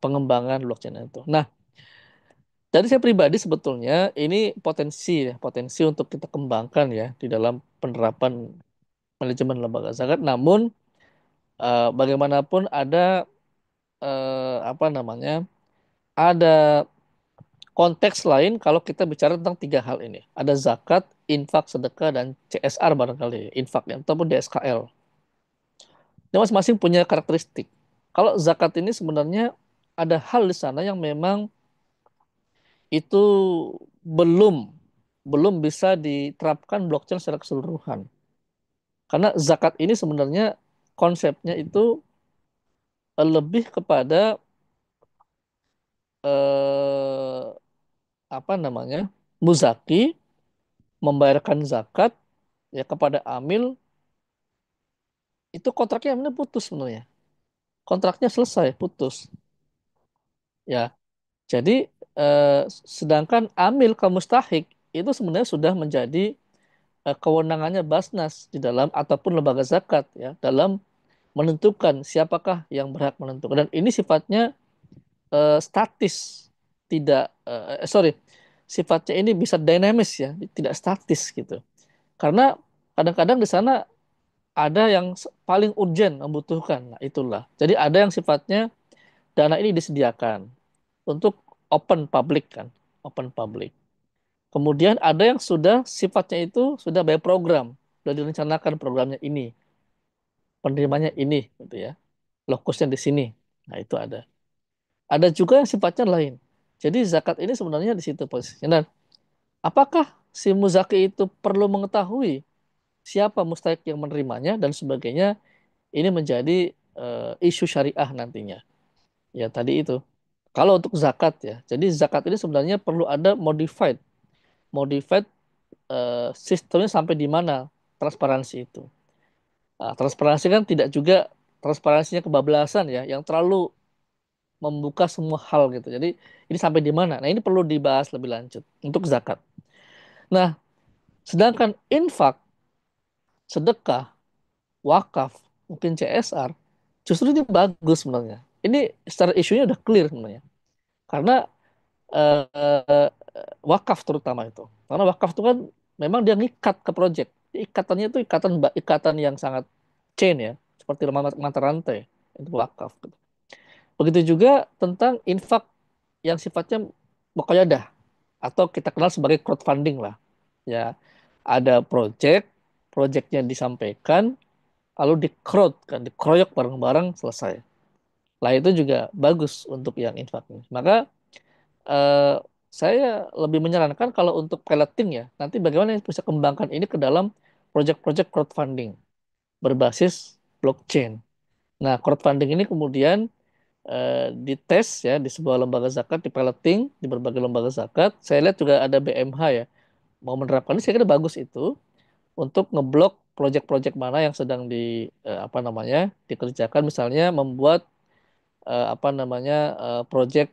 pengembangan blockchain itu. Nah, dari saya pribadi sebetulnya ini potensi untuk kita kembangkan ya di dalam penerapan manajemen lembaga zakat. Namun bagaimanapun ada apa namanya, ada konteks lain kalau kita bicara tentang 3 hal ini. Ada zakat, infak, sedekah, dan CSR barangkali, infak ya, ataupun DSKL. Ini masing-masing punya karakteristik. Kalau zakat ini sebenarnya ada hal di sana yang memang itu belum belum bisa diterapkan blockchain secara keseluruhan. Karena zakat ini sebenarnya konsepnya itu lebih kepada eh, apa namanya, muzaki, membayarkan zakat ya kepada amil, itu kontraknya sebenarnya putus sebenarnya. Kontraknya selesai, putus. Ya, jadi sedangkan amil ke mustahik itu sebenarnya sudah menjadi kewenangannya Basnas di dalam ataupun lembaga zakat ya dalam menentukan siapakah yang berhak menentukan, dan ini sifatnya statis, tidak sorry, sifatnya ini bisa dinamis ya, tidak statis gitu. Karena kadang-kadang di sana ada yang paling urgent membutuhkan. Nah, itulah. Jadi ada yang sifatnya dana ini disediakan untuk open public kan, open public. Kemudian ada yang sudah sifatnya itu sudah by program, sudah direncanakan programnya ini, penerimanya ini gitu ya. Lokusnya di sini. Nah, itu ada. Ada juga yang sifatnya lain. Jadi zakat ini sebenarnya di situ posisinya. Dan apakah si muzaki itu perlu mengetahui siapa mustahik yang menerimanya dan sebagainya? Ini menjadi isu syariah nantinya. Ya tadi itu. Kalau untuk zakat ya, jadi zakat ini sebenarnya perlu ada modified, modified sistemnya sampai di mana transparansi itu. Nah, transparansi kan tidak juga transparansinya kebablasan ya, yang terlalu membuka semua hal gitu. Jadi ini sampai di mana? Nah ini perlu dibahas lebih lanjut untuk zakat. Nah, sedangkan infak, sedekah, wakaf, mungkin CSR, justru ini bagus sebenarnya. Ini secara isunya udah clear sebenarnya. Karena eh, wakaf terutama itu. Karena wakaf itu kan memang dia ngikat ke project. Ikatannya itu ikatan yang sangat chain ya, seperti mata rantai itu wakaf. Begitu juga tentang infak yang sifatnya muqayyadah atau kita kenal sebagai crowdfunding lah. Ya, ada project, projectnya disampaikan, lalu di-crowd kan, dikeroyok bareng-bareng selesai. Lah itu juga bagus untuk yang infak. Maka eh, saya lebih menyarankan kalau untuk piloting ya, nanti bagaimana bisa kembangkan ini ke dalam project-project crowdfunding berbasis blockchain. Nah, crowdfunding ini kemudian dites ya di sebuah lembaga zakat, di piloting di berbagai lembaga zakat. Saya lihat juga ada BMH ya mau menerapkan ini, saya kira bagus itu untuk ngeblok project-project mana yang sedang di apa namanya dikerjakan, misalnya membuat apa namanya project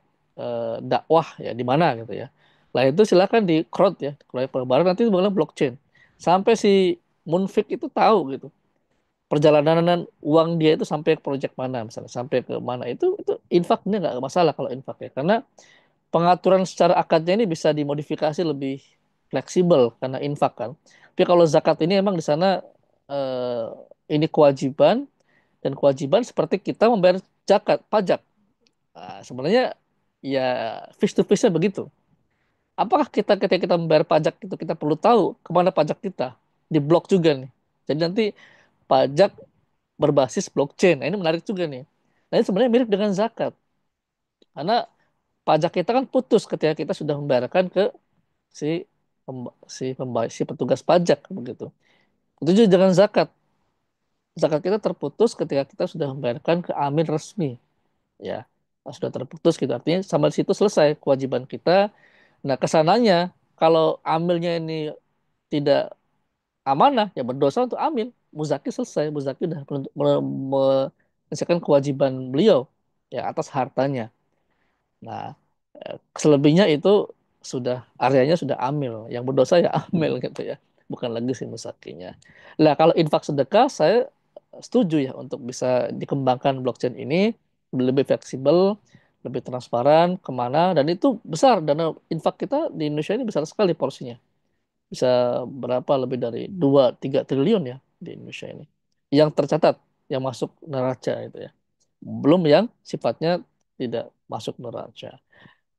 dakwah ya di mana gitu ya. Lah itu silakan di crowd ya, crowd bareng nanti itu bakal blockchain. Sampai si Munfik itu tahu gitu. Perjalanan uang dia itu sampai ke project mana misalnya, sampai ke mana itu infaknya nggak masalah kalau infak ya. Karena pengaturan secara akadnya ini bisa dimodifikasi lebih fleksibel karena infak kan. Tapi kalau zakat ini emang di sana eh, ini kewajiban, dan kewajiban seperti kita membayar zakat, pajak. Nah, sebenarnya ya face to face-nya begitu. Apakah kita ketika kita membayar pajak itu kita perlu tahu kemana pajak kita? Di blok juga nih. Jadi nanti pajak berbasis blockchain. Nah, ini menarik juga nih. Nah, ini sebenarnya mirip dengan zakat. Karena pajak kita kan putus ketika kita sudah membayarkan ke si si petugas pajak begitu. Itu juga dengan zakat. Zakat kita terputus ketika kita sudah membayarkan ke amil resmi. Ya, sudah terputus gitu. Artinya sampai situ selesai kewajiban kita. Nah, kesananya kalau amilnya ini tidak amanah, ya berdosa untuk amil. Muzaki selesai, muzaki sudah menyelesaikan kewajiban beliau ya atas hartanya. Nah, selebihnya itu sudah areanya sudah amil, yang berdosa ya amil gitu ya, bukan lagi si musakinya. Nah, kalau infak sedekah saya setuju ya untuk bisa dikembangkan blockchain ini lebih fleksibel, lebih transparan kemana, dan itu besar, dana infak kita di Indonesia ini besar sekali porsinya, bisa berapa lebih dari 2-3 triliun ya di Indonesia ini yang tercatat, yang masuk neraca itu ya, belum yang sifatnya tidak masuk neraca.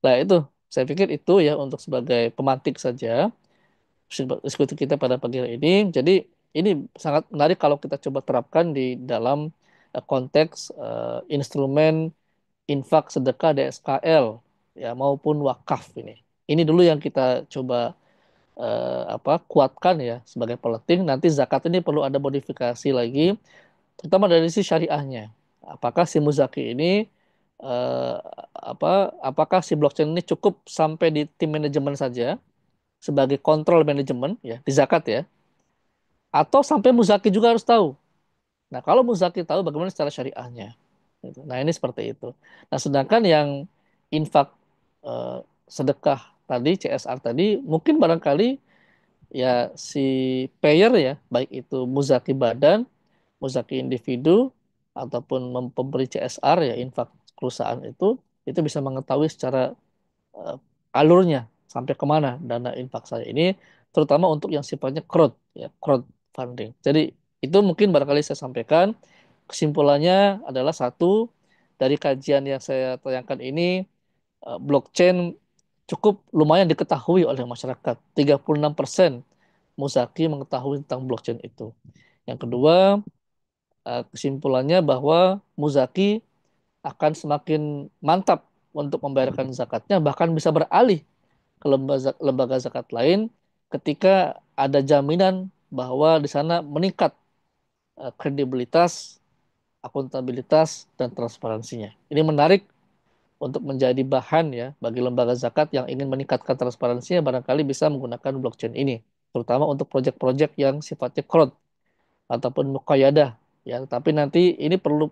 Nah, itu saya pikir itu ya untuk sebagai pemantik saja diskusi kita pada pagi hari ini. Jadi ini sangat menarik kalau kita coba terapkan di dalam konteks instrumen infak sedekah DSKL ya maupun wakaf ini. Ini dulu yang kita coba apa kuatkan ya sebagai peleting. Nanti zakat ini perlu ada modifikasi lagi, terutama dari sisi syariahnya. Apakah si muzaki ini eh, apakah si blockchain ini cukup sampai di tim manajemen saja sebagai kontrol manajemen ya di zakat ya, atau sampai muzaki juga harus tahu. Nah, kalau muzaki tahu bagaimana secara syariahnya. Gitu. Nah, ini seperti itu. Nah, sedangkan yang infak eh, sedekah tadi, CSR tadi, mungkin barangkali ya si payer ya, baik itu muzaki badan, muzaki individu, ataupun pemberi CSR ya, infak perusahaan itu bisa mengetahui secara eh, alurnya sampai kemana dana infak saya ini, terutama untuk yang sifatnya crowdfunding. Jadi itu mungkin barangkali saya sampaikan. Kesimpulannya adalah satu, dari kajian yang saya tayangkan ini, blockchain cukup lumayan diketahui oleh masyarakat. 36% Muzaki mengetahui tentang blockchain itu. Yang kedua, kesimpulannya bahwa Muzaki akan semakin mantap untuk membayarkan zakatnya, bahkan bisa beralih ke lembaga zakat lain ketika ada jaminan bahwa di sana meningkat kredibilitas, akuntabilitas, dan transparansinya. Ini menarik untuk menjadi bahan ya bagi lembaga zakat yang ingin meningkatkan transparansinya, barangkali bisa menggunakan blockchain ini, terutama untuk proyek-proyek yang sifatnya crowd ataupun muqayyadah ya. Tapi nanti ini perlu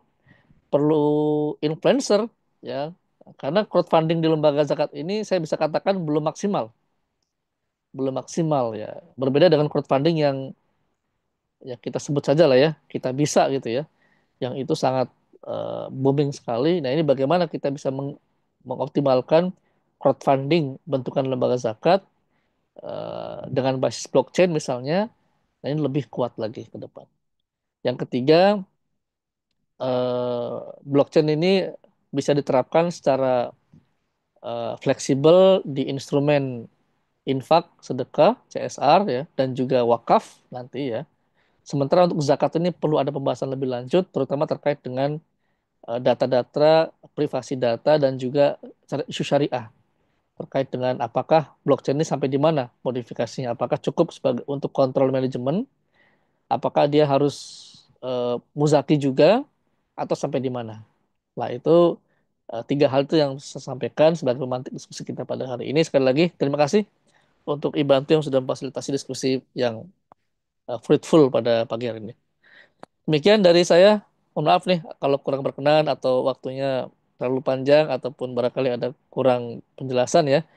perlu influencer ya, karena crowdfunding di lembaga zakat ini saya bisa katakan belum maksimal ya. Berbeda dengan crowdfunding yang ya kita sebut saja lah ya, kita bisa gitu ya, yang itu sangat booming sekali. Nah, ini bagaimana kita bisa mengoptimalkan crowdfunding bentukan lembaga zakat dengan basis blockchain misalnya. Nah, ini lebih kuat lagi ke depan. Yang ketiga, blockchain ini bisa diterapkan secara fleksibel di instrumen infak, sedekah, CSR ya, dan juga wakaf nanti ya. Sementara untuk zakat ini perlu ada pembahasan lebih lanjut, terutama terkait dengan data-data, privasi data, dan juga isu syariah terkait dengan apakah blockchain ini sampai di mana modifikasinya, apakah cukup sebagai untuk kontrol manajemen, apakah dia harus muzaki juga, atau sampai di mana. Nah itu tiga hal itu yang saya sampaikan sebagai pemantik diskusi kita pada hari ini. Sekali lagi terima kasih untuk Ibantu yang sudah memfasilitasi diskusi yang fruitful pada pagi hari ini. Demikian dari saya. Mohon maaf nih kalau kurang berkenan atau waktunya terlalu panjang ataupun barangkali ada kurang penjelasan ya.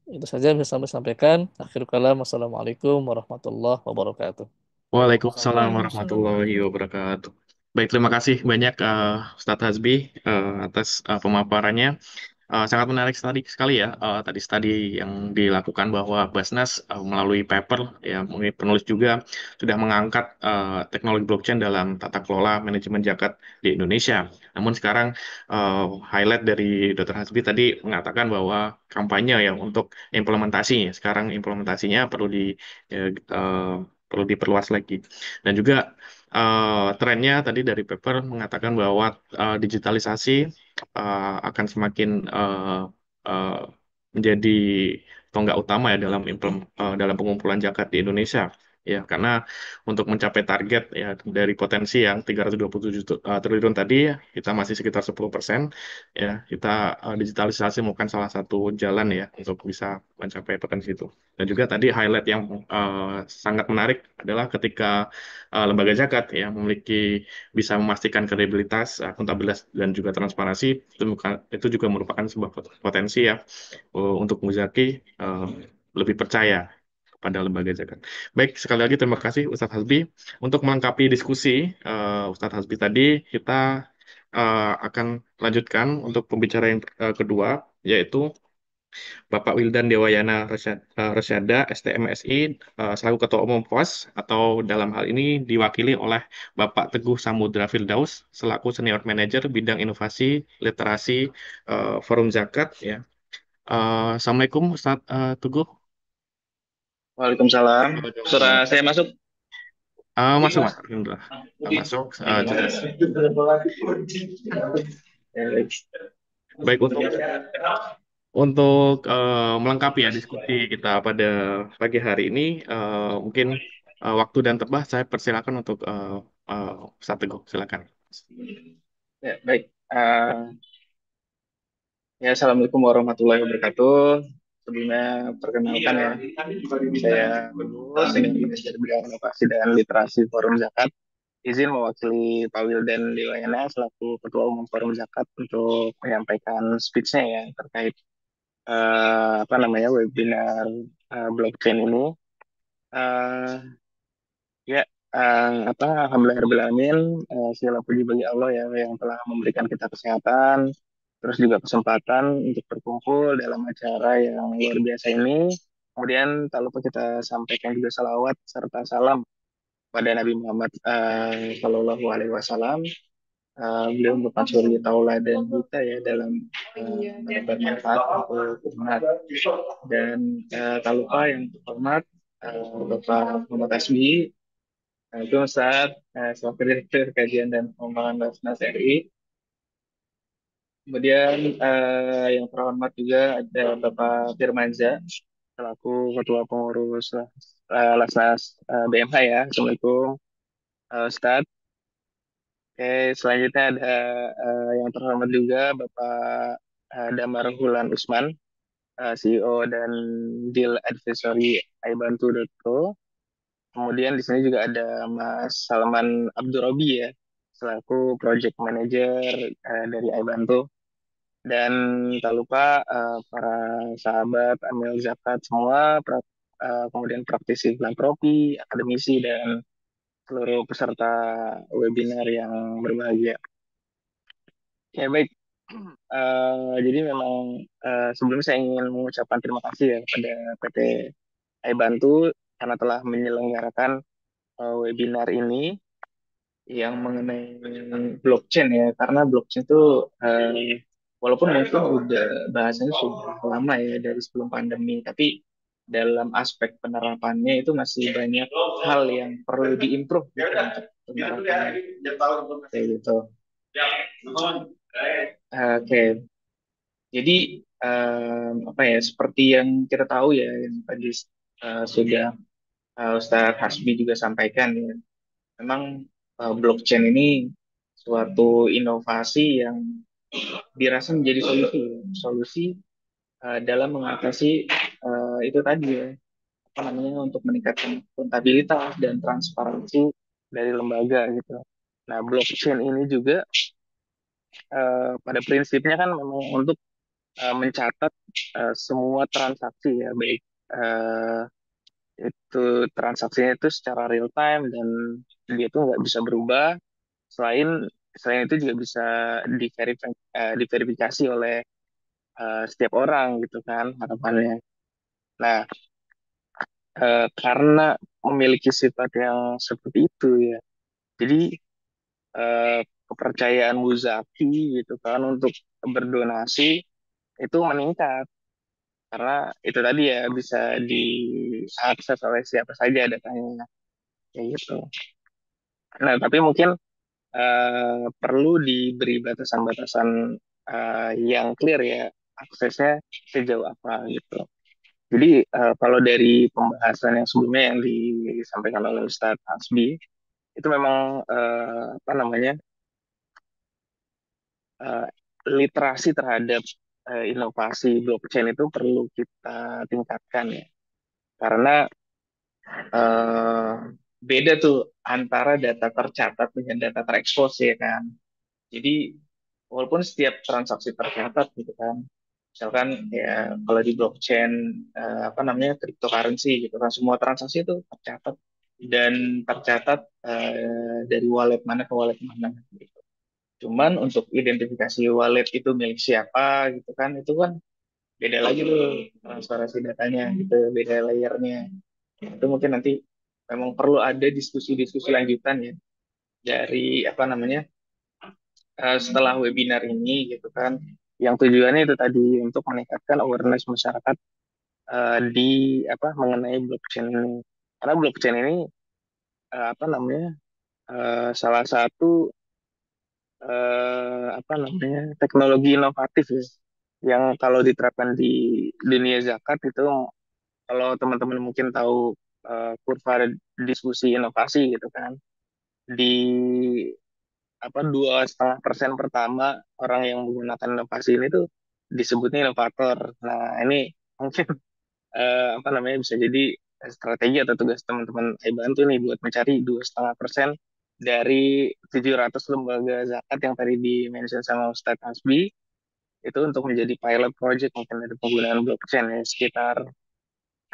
Itu saja yang bisa saya sampaikan. Akhirul kalam. Wassalamualaikum warahmatullahi wabarakatuh. Waalaikumsalam Waalaikumsalam warahmatullahi warahmatullahi wabarakatuh. Baik, terima kasih banyak Ustadz Hasbi atas pemaparannya. Sangat menarik sekali ya tadi studi yang dilakukan bahwa Basnas melalui paper ya mungkin penulis juga sudah mengangkat teknologi blockchain dalam tata kelola manajemen zakat di Indonesia. Namun sekarang uh, highlight dari Dr. Hasbi tadi mengatakan bahwa kampanye ya untuk implementasi. Sekarang implementasinya ya, eh, perlu diperluas lagi. Dan juga trennya tadi dari paper mengatakan bahwa digitalisasi akan semakin uh, menjadi tonggak utama ya dalam pengumpulan zakat di Indonesia ya karena untuk mencapai target ya dari potensi yang 327 triliun tadi ya, kita masih sekitar 10% ya kita digitalisasi merupakan salah satu jalan ya untuk bisa mencapai potensi itu dan juga tadi highlight yang sangat menarik adalah ketika lembaga zakat ya memiliki bisa memastikan kredibilitas, akuntabilitas dan juga transparansi itu juga merupakan sebuah potensi ya untuk Muzaki eh, lebih percaya kepada lembaga zakat. Baik, sekali lagi terima kasih Ustadz Hasbi. Untuk melengkapi diskusi Ustadz Hasbi tadi, kita akan lanjutkan untuk pembicara yang kedua, yaitu Bapak Wildan Dewayana Resyada, STMSI, selaku Ketua Umum POS, atau dalam hal ini diwakili oleh Bapak Teguh Samudra Firdaus, selaku Senior Manager Bidang Inovasi Literasi Forum Zakat. Ya. Assalamualaikum Ustaz Teguh. Waalaikumsalam. Suara saya masuk? Masuk Mas, Alhamdulillah. Masuk, jelas. Baik, untuk melengkapi ya diskusi kita pada pagi hari ini, mungkin waktu dan tempat saya persilakan untuk Ustaz Teguh, silakan. Ya, baik. Ya, Assalamualaikum warahmatullahi wabarakatuh. Sebelumnya perkenalkan ya, saya Teguh, Senior Manager Bidang Inovasi dan Literasi Forum Zakat. izin mewakili Pak Wildan Dewayana selaku Ketua Umum Forum Zakat untuk menyampaikan speech-nya ya terkait apa namanya webinar blockchain ini. Eh, ya, apa alhamdulillahirobbilalamin, segala puji bagi Allah ya yang telah memberikan kita kesehatan, terus juga kesempatan untuk berkumpul dalam acara yang luar biasa ini. Kemudian tak lupa kita sampaikan juga salawat serta salam pada Nabi Muhammad Shallallahu Alaihi Wasallam. Beliau merupakan suri tauladan kita ya dalam menebar manfaat untuk umat. Dan tak lupa yang terhormat Bapak Muhammad Asmi, itu Ustaz, selaku Direktur Kajian dan Pengembangan Basnas RI. Kemudian yang terhormat juga ada Bapak Firmanza, selaku Ketua Pengurus Lasnas BMH ya. Assalamualaikum Ustaz. Oke, selanjutnya ada yang terhormat juga Bapak Damar Hulan Usman, CEO dan Deal Advisory iBantu.co. Kemudian di sini juga ada Mas Salman Abdurrobi ya, selaku Project Manager dari iBantu. Dan tak lupa para sahabat Amil Zakat semua, kemudian praktisi filantropi, akademisi, dan seluruh peserta webinar yang berbahagia. Ya baik, jadi memang sebelumnya saya ingin mengucapkan terima kasih ya kepada PT iBantu karena telah menyelenggarakan webinar ini yang mengenai blockchain ya, karena blockchain itu walaupun mungkin udah bahasanya sudah lama ya dari sebelum pandemi, tapi dalam aspek penerapannya itu masih banyak hal yang perlu diimprove gitu untuk penerapannya kayak gitu. Oke, jadi apa ya, seperti yang kita tahu ya yang tadi sudah Ustadz Hasbi juga sampaikan ya, memang blockchain ini suatu inovasi yang dirasa menjadi solusi dalam mengatasi itu tadi ya, apa namanya, untuk meningkatkan akuntabilitas dan transparansi dari lembaga gitu. Nah, blockchain ini juga pada prinsipnya kan memang untuk mencatat semua transaksi ya, baik eh, itu transaksinya itu secara real time dan dia itu nggak bisa berubah. Selain selain itu juga bisa diverifikasi oleh setiap orang gitu kan harapannya. Nah, karena memiliki sifat yang seperti itu ya, jadi kepercayaan Muzaki gitu kan untuk berdonasi itu meningkat karena itu tadi ya bisa diakses oleh siapa saja datanya kayak gitu. Nah, tapi mungkin perlu diberi batasan-batasan yang clear ya, aksesnya sejauh apa gitu. Jadi kalau dari pembahasan yang sebelumnya yang disampaikan oleh Ustadz Hasbi itu memang apa namanya, eh, literasi terhadap inovasi blockchain itu perlu kita tingkatkan ya, karena eh, beda tuh antara data tercatat dengan data terekspos ya kan. Jadi walaupun setiap transaksi tercatat gitu kan, misalkan ya kalau di blockchain apa namanya cryptocurrency gitu kan, semua transaksi itu tercatat dan tercatat dari wallet mana ke wallet mana gitu. Cuman untuk identifikasi wallet itu milik siapa gitu kan, itu kan beda lagi tuh transparansi datanya gitu, beda layernya. Itu mungkin nanti memang perlu ada diskusi-diskusi lanjutan ya dari apa namanya setelah webinar ini gitu kan, yang tujuannya itu tadi untuk meningkatkan awareness masyarakat di apa mengenai blockchain ini, karena blockchain ini apa namanya salah satu apa namanya teknologi inovatif ya, yang kalau diterapkan di dunia zakat itu, kalau teman-teman mungkin tahu kurva diskusi inovasi gitu kan, di apa 2,5% pertama orang yang menggunakan inovasi ini tuh disebutnya inovator. Nah, ini mungkin apa namanya bisa jadi strategi atau tugas teman-teman iBantu nih buat mencari 2,5% dari 700 lembaga zakat yang tadi di-mention sama Ustadz Hasbi, itu untuk menjadi pilot project mungkin dari penggunaan blockchain ya, sekitar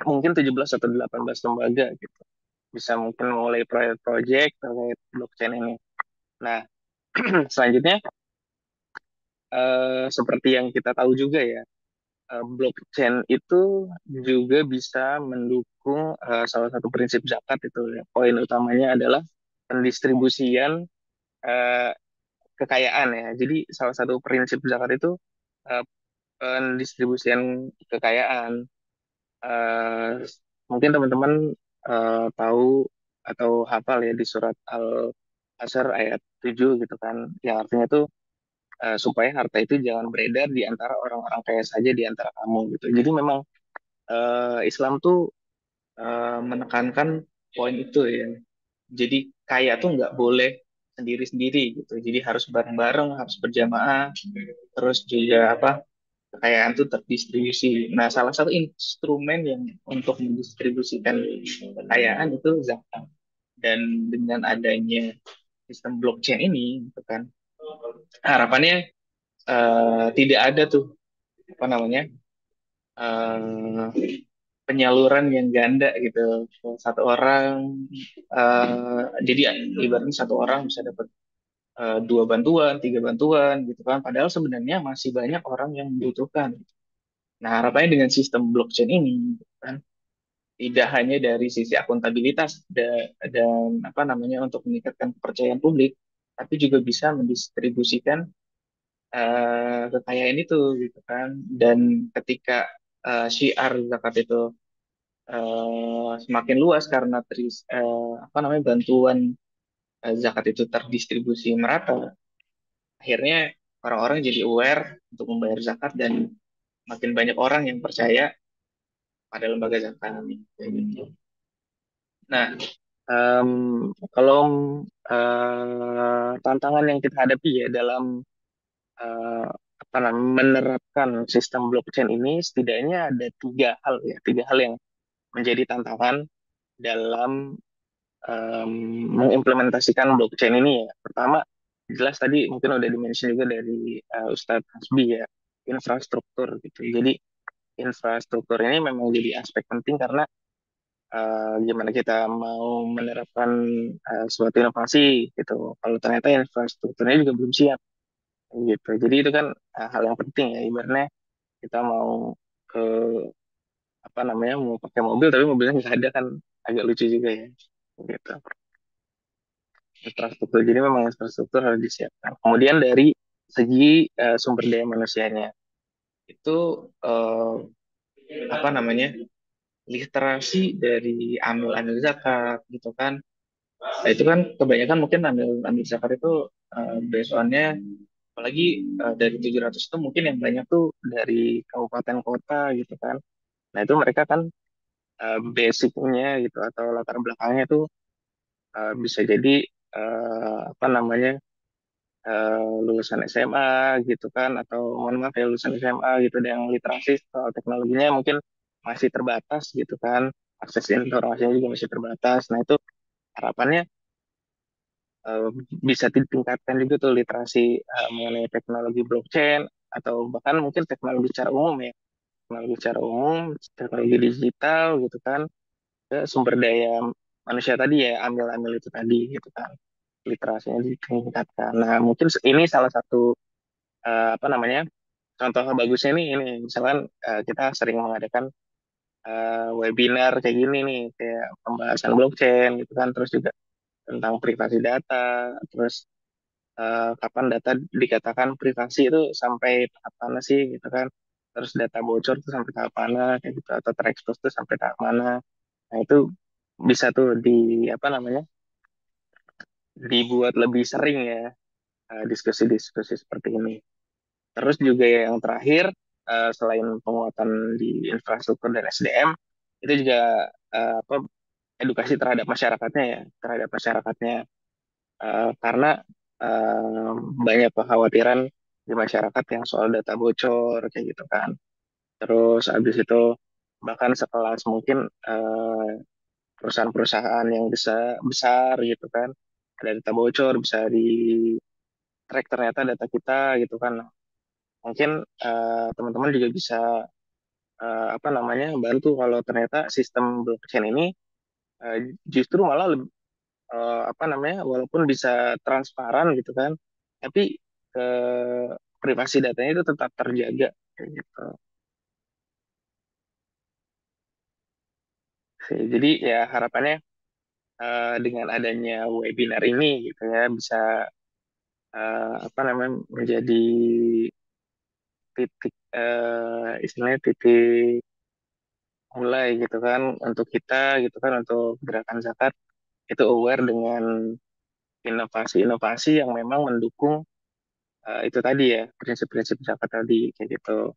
mungkin 17 atau 18 lembaga gitu. Bisa mungkin mulai pilot project terkait blockchain ini. Nah, selanjutnya seperti yang kita tahu juga ya, blockchain itu juga bisa mendukung salah satu prinsip zakat itu ya. Poin utamanya adalah pendistribusian eh, kekayaan ya. Jadi salah satu prinsip zakat itu eh, pendistribusian kekayaan. Eh, Mungkin teman-teman tahu atau hafal ya di surat Al-Asr ayat 7 gitu kan. Yang artinya tuh supaya harta itu jangan beredar di antara orang-orang kaya saja di antara kamu gitu. Jadi memang Islam tuh menekankan poin itu ya. Jadi kaya tuh nggak boleh sendiri-sendiri gitu. Jadi harus bareng-bareng, harus berjamaah. Terus juga apa, kekayaan itu terdistribusi. Nah, salah satu instrumen yang untuk mendistribusikan kekayaan itu zakat. Dan dengan adanya sistem blockchain ini, gitu kan, harapannya tidak ada tuh apa namanya eh, penyaluran yang ganda gitu. Satu orang, jadi ibaratnya satu orang bisa dapat dua bantuan, tiga bantuan gitu kan. Padahal sebenarnya masih banyak orang yang membutuhkan. Nah, harapannya dengan sistem blockchain ini, gitu kan, tidak hanya dari sisi akuntabilitas dan apa namanya untuk meningkatkan kepercayaan publik, tapi juga bisa mendistribusikan kekayaan itu gitu kan. Dan ketika syiar zakat itu semakin luas karena apa namanya bantuan zakat itu terdistribusi merata, akhirnya orang-orang jadi aware untuk membayar zakat dan makin banyak orang yang percaya pada lembaga zakat kayak gitu. Nah, em, kalau tantangan yang kita hadapi ya dalam eh, apa namanya menerapkan sistem blockchain ini, setidaknya ada tiga hal yang menjadi tantangan dalam em, mengimplementasikan blockchain ini ya. Pertama, jelas tadi mungkin udah dimention juga dari Ustadz Hasbi ya, infrastruktur gitu. Jadi infrastruktur ini memang jadi aspek penting karena gimana kita mau menerapkan suatu inovasi gitu. Kalau ternyata infrastrukturnya juga belum siap gitu. Jadi itu kan hal yang penting ya. Ibaratnya kita mau ke apa namanya mau pakai mobil tapi mobilnya nggak ada kan agak lucu juga ya. Gitu. Infrastruktur. Jadi memang infrastruktur harus disiapkan. Kemudian dari segi sumber daya manusianya itu eh, apa namanya literasi dari amil-amil zakat gitu kan. Nah, itu kan kebanyakan mungkin amil zakat itu based on-nya apalagi dari 700 itu mungkin yang banyak tuh dari kabupaten kota gitu kan. Nah, itu mereka kan basicnya gitu atau latar belakangnya tuh bisa jadi apa namanya lulusan SMA gitu kan atau mohon maaf ya lulusan SMA gitu dan yang literasi soal teknologinya mungkin masih terbatas gitu kan akses informasinya juga masih terbatas. Nah itu harapannya eh, bisa ditingkatkan juga tuh literasi mengenai teknologi blockchain atau bahkan mungkin teknologi secara umum ya, teknologi secara umum, teknologi digital gitu kan, ke sumber daya manusia tadi ya, ambil-ambil itu tadi gitu kan, literasinya ditingkatkan. Nah mungkin ini salah satu apa namanya contoh bagusnya nih ini misalkan kita sering mengadakan webinar kayak gini nih kayak pembahasan blockchain gitu kan, terus juga tentang privasi data, terus kapan data dikatakan privasi itu sampai tahap mana sih gitu kan, terus data bocor itu sampai tahap mana kayak gitu atau terekspos itu sampai tahap mana. Nah itu bisa tuh di apa namanya dibuat lebih sering ya diskusi-diskusi seperti ini. Terus juga yang terakhir selain penguatan di infrastruktur dan SDM itu juga apa edukasi terhadap masyarakatnya ya, terhadap masyarakatnya. Karena eh, banyak kekhawatiran di masyarakat yang soal data bocor kayak gitu kan. Terus habis itu bahkan sekelas mungkin perusahaan-perusahaan yang besar besar gitu kan ada data bocor, bisa di track ternyata data kita gitu kan. Nah, mungkin teman-teman juga bisa apa namanya bantu kalau ternyata sistem blockchain ini eh, justru malah apa namanya walaupun bisa transparan gitu kan, tapi privasi datanya itu tetap terjaga kayak gitu. Jadi ya harapannya dengan adanya webinar ini gitu ya bisa apa namanya menjadi titik istilahnya titik mulai gitu kan untuk kita gitu kan untuk gerakan zakat itu aware dengan inovasi-inovasi yang memang mendukung itu tadi ya prinsip-prinsip zakat tadi kayak gitu.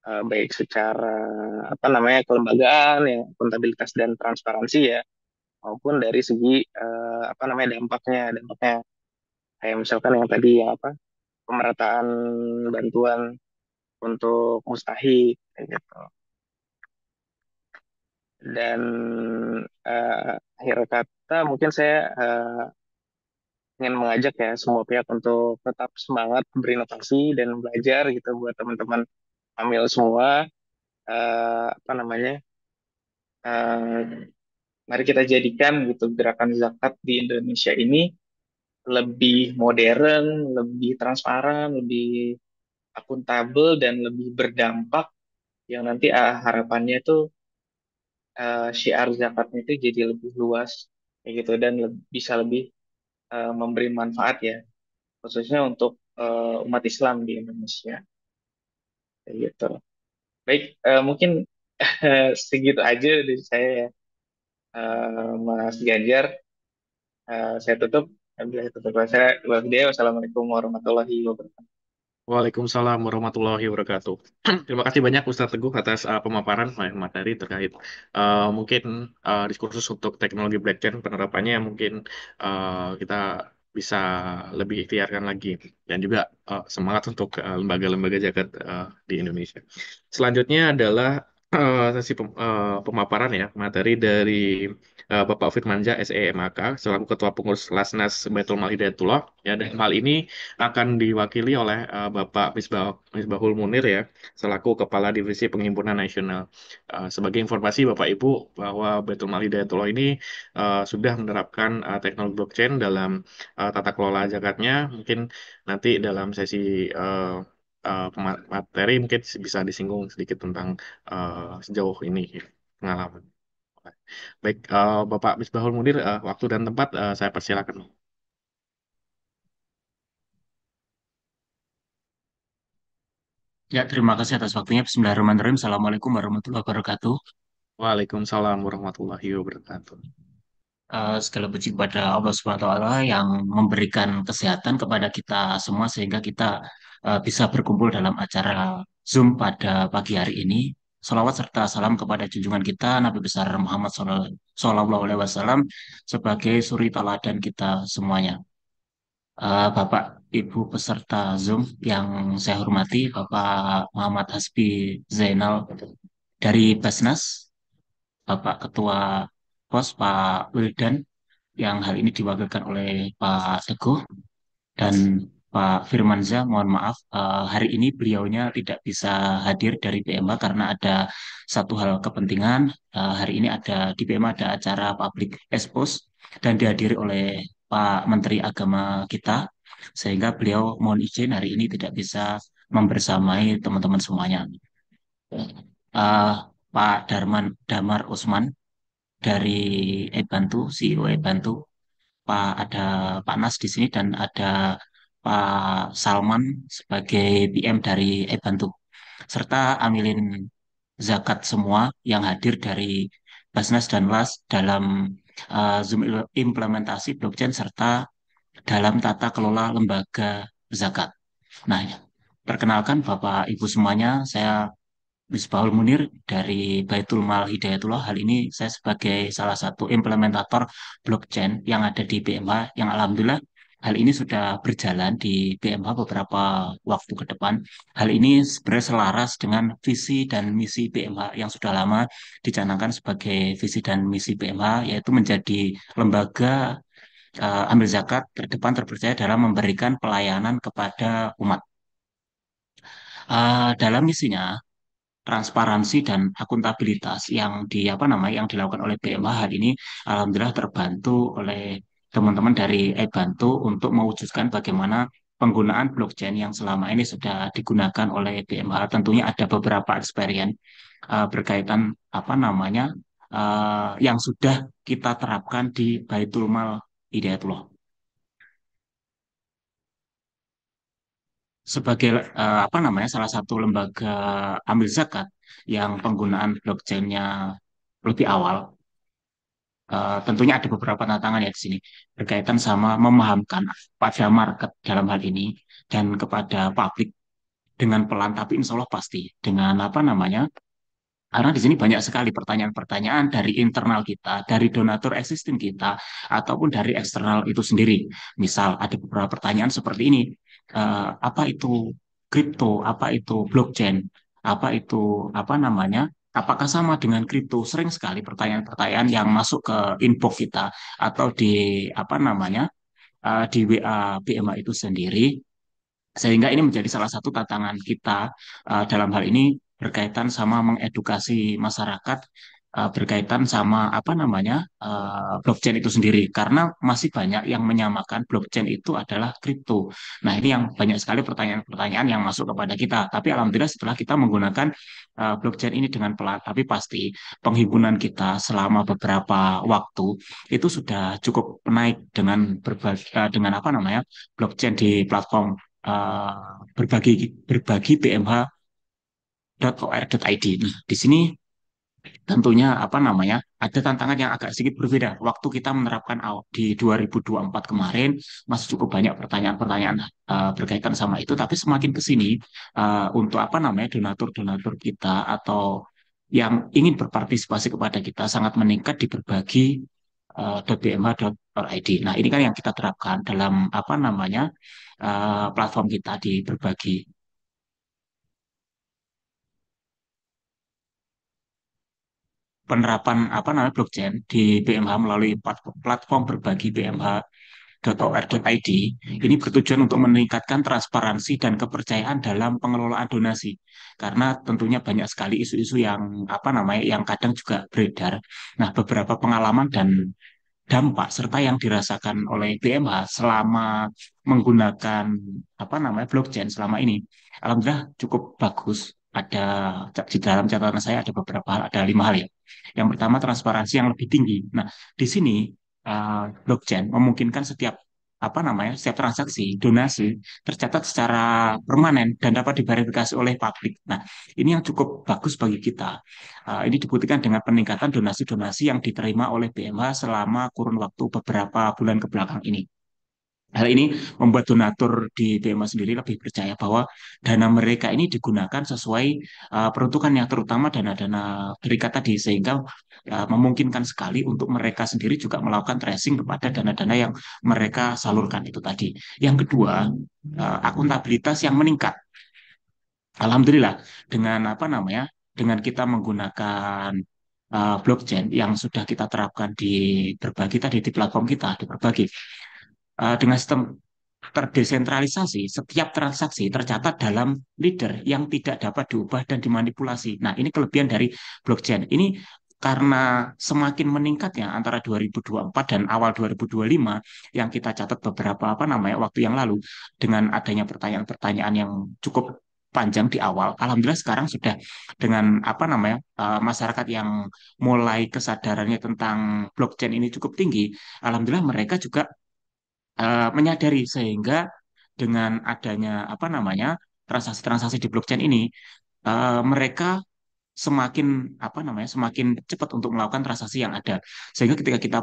Baik secara apa namanya kelembagaan yang akuntabilitas dan transparansi ya maupun dari segi apa namanya dampaknya kayak misalkan yang tadi ya apa pemerataan bantuan untuk mustahik kayak gitu. Dan akhir kata mungkin saya ingin mengajak ya semua pihak untuk tetap semangat berinovasi dan belajar gitu buat teman-teman ambil semua apa namanya eh, mari kita jadikan gitu gerakan zakat di Indonesia ini lebih modern, lebih transparan, lebih akuntabel dan lebih berdampak yang nanti harapannya itu syiar zakatnya itu jadi lebih luas kayak gitu dan bisa lebih memberi manfaat ya khususnya untuk umat Islam di Indonesia kayak gitu. Baik, mungkin segitu aja dari saya ya, Mas Ganjar. Saya tutup. Saya tutup. Wassalamualaikum warahmatullahi wabarakatuh. Waalaikumsalam warahmatullahi wabarakatuh. Terima kasih banyak Ustadz Teguh atas pemaparan materi terkait mungkin diskursus untuk teknologi blockchain penerapannya mungkin kita bisa lebih ikhtiarkan lagi dan juga semangat untuk lembaga-lembaga zakat di Indonesia. Selanjutnya adalah sesi pemaparan ya materi dari Bapak Firmansyah SEMAK selaku Ketua Pengurus Lasnas Baitul Mal Hidayatullah ya dan hal ini akan diwakili oleh Bapak Misbahul Munir ya, selaku Kepala Divisi Penghimpunan Nasional. Sebagai informasi Bapak Ibu bahwa Baitul Mal Hidayatullah ini sudah menerapkan teknologi blockchain dalam tata kelola zakatnya. Mungkin nanti dalam sesi materi mungkin bisa disinggung sedikit tentang sejauh ini pengalaman. Baik, Bapak Misbahul Munir, waktu dan tempat saya persilakan. Ya, terima kasih atas waktunya. Bismillahirrahmanirrahim. Assalamualaikum warahmatullahi wabarakatuh. Waalaikumsalam warahmatullahi wabarakatuh. Segala puji kepada Allah Subhanahu wa Ta'ala yang memberikan kesehatan kepada kita semua sehingga kita bisa berkumpul dalam acara Zoom pada pagi hari ini. Salawat serta salam kepada junjungan kita Nabi besar Muhammad Sallallahu Alaihi Wasallam sebagai suri teladan kita semuanya. Bapak Ibu peserta Zoom yang saya hormati, Bapak Muhammad Hasbi Zainal dari Basnas, Bapak Ketua POS Pak Wildan yang hal ini diwakilkan oleh Pak Teguh dan Pak Firmanza, mohon maaf hari ini beliaunya tidak bisa hadir dari BMA karena ada satu hal kepentingan. Hari ini ada di BMA ada acara public expose dan dihadiri oleh Pak Menteri Agama kita sehingga beliau mohon izin hari ini tidak bisa membersamai teman-teman semuanya. Eh, Pak Damar Usman dari Ebantu, CEO Ebantu, ada Pak Nas di sini dan ada Pak Salman sebagai PM dari Ebantu, serta amilin zakat semua yang hadir dari Basnas dan Las dalam Zoom implementasi blockchain serta dalam tata kelola lembaga zakat. Nah, perkenalkan Bapak Ibu semuanya, saya Misbahul Munir dari Baitul Mal Hidayatullah. Hal ini saya sebagai salah satu implementator blockchain yang ada di BMH yang alhamdulillah hal ini sudah berjalan di BMH beberapa waktu ke depan. Hal ini sebenarnya selaras dengan visi dan misi BMH yang sudah lama dicanangkan sebagai visi dan misi BMH yaitu menjadi lembaga amil zakat terdepan terpercaya dalam memberikan pelayanan kepada umat. Dalam misinya, transparansi dan akuntabilitas yang di apa namanya yang dilakukan oleh BMH hari ini alhamdulillah terbantu oleh teman-teman dari Bantu untuk mewujudkan bagaimana penggunaan blockchain yang selama ini sudah digunakan oleh BMH. Tentunya ada beberapa experience berkaitan apa namanya yang sudah kita terapkan di Baitul Mal Hidayatullah. Sebagai apa namanya salah satu lembaga amil zakat yang penggunaan blockchain-nya lebih awal, tentunya ada beberapa tantangan ya di sini berkaitan sama memahamkan pada market dalam hal ini dan kepada publik dengan pelan tapi insya Allah pasti dengan apa namanya karena di sini banyak sekali pertanyaan-pertanyaan dari internal kita, dari donatur existing kita, ataupun dari eksternal itu sendiri. Misal ada beberapa pertanyaan seperti ini, apa itu kripto, apa itu blockchain, apa itu apa namanya, apakah sama dengan kripto? Sering sekali pertanyaan-pertanyaan yang masuk ke inbox kita atau di apa namanya di WA BMA itu sendiri sehingga ini menjadi salah satu tantangan kita dalam hal ini berkaitan sama mengedukasi masyarakat berkaitan sama apa namanya blockchain itu sendiri karena masih banyak yang menyamakan blockchain itu adalah kripto. Nah, ini yang banyak sekali pertanyaan-pertanyaan yang masuk kepada kita. Tapi alhamdulillah setelah kita menggunakan blockchain ini dengan pelan tapi pasti penghimpunan kita selama beberapa waktu itu sudah cukup naik dengan dengan apa namanya blockchain di platform berbagi berbagi bmh.or.id. Nah, di sini tentunya apa namanya ada tantangan yang agak sedikit berbeda. Waktu kita menerapkan di 2024 kemarin masih cukup banyak pertanyaan-pertanyaan berkaitan sama itu, tapi semakin ke sini untuk apa namanya donatur-donatur kita atau yang ingin berpartisipasi kepada kita sangat meningkat di berbagi .bmh.id. Nah, ini kan yang kita terapkan dalam apa namanya platform kita di berbagi penerapan apa namanya blockchain di BMH melalui platform berbagi bmh.or.id ini bertujuan untuk meningkatkan transparansi dan kepercayaan dalam pengelolaan donasi karena tentunya banyak sekali isu-isu yang apa namanya yang kadang juga beredar. Nah, beberapa pengalaman dan dampak serta yang dirasakan oleh BMH selama menggunakan apa namanya blockchain selama ini, alhamdulillah cukup bagus. Ada di dalam catatan saya ada beberapa hal, ada 5 hal ya. Yang pertama transparansi yang lebih tinggi. Nah, di sini blockchain memungkinkan setiap apa namanya setiap transaksi donasi tercatat secara permanen dan dapat diverifikasi oleh publik. Nah, ini yang cukup bagus bagi kita. Ini dibuktikan dengan peningkatan donasi-donasi yang diterima oleh BMH selama kurun waktu beberapa bulan ke belakang ini. Hal ini membuat donatur di BMH sendiri lebih percaya bahwa dana mereka ini digunakan sesuai peruntukannya, terutama dana-dana berikat tadi, sehingga memungkinkan sekali untuk mereka sendiri juga melakukan tracing kepada dana-dana yang mereka salurkan itu tadi. Yang kedua, akuntabilitas yang meningkat. Alhamdulillah dengan apa namanya dengan kita menggunakan blockchain yang sudah kita terapkan di berbagi tadi di platform kita di berbagi dengan sistem terdesentralisasi setiap transaksi tercatat dalam leader yang tidak dapat diubah dan dimanipulasi. Nah, ini kelebihan dari blockchain. Ini karena semakin meningkatnya antara 2024 dan awal 2025 yang kita catat beberapa apa namanya waktu yang lalu dengan adanya pertanyaan-pertanyaan yang cukup panjang di awal. Alhamdulillah sekarang sudah dengan apa namanya masyarakat yang mulai kesadarannya tentang blockchain ini cukup tinggi. Alhamdulillah mereka juga menyadari sehingga dengan adanya apa namanya transaksi-transaksi di blockchain ini mereka semakin apa namanya semakin cepat untuk melakukan transaksi yang ada sehingga ketika kita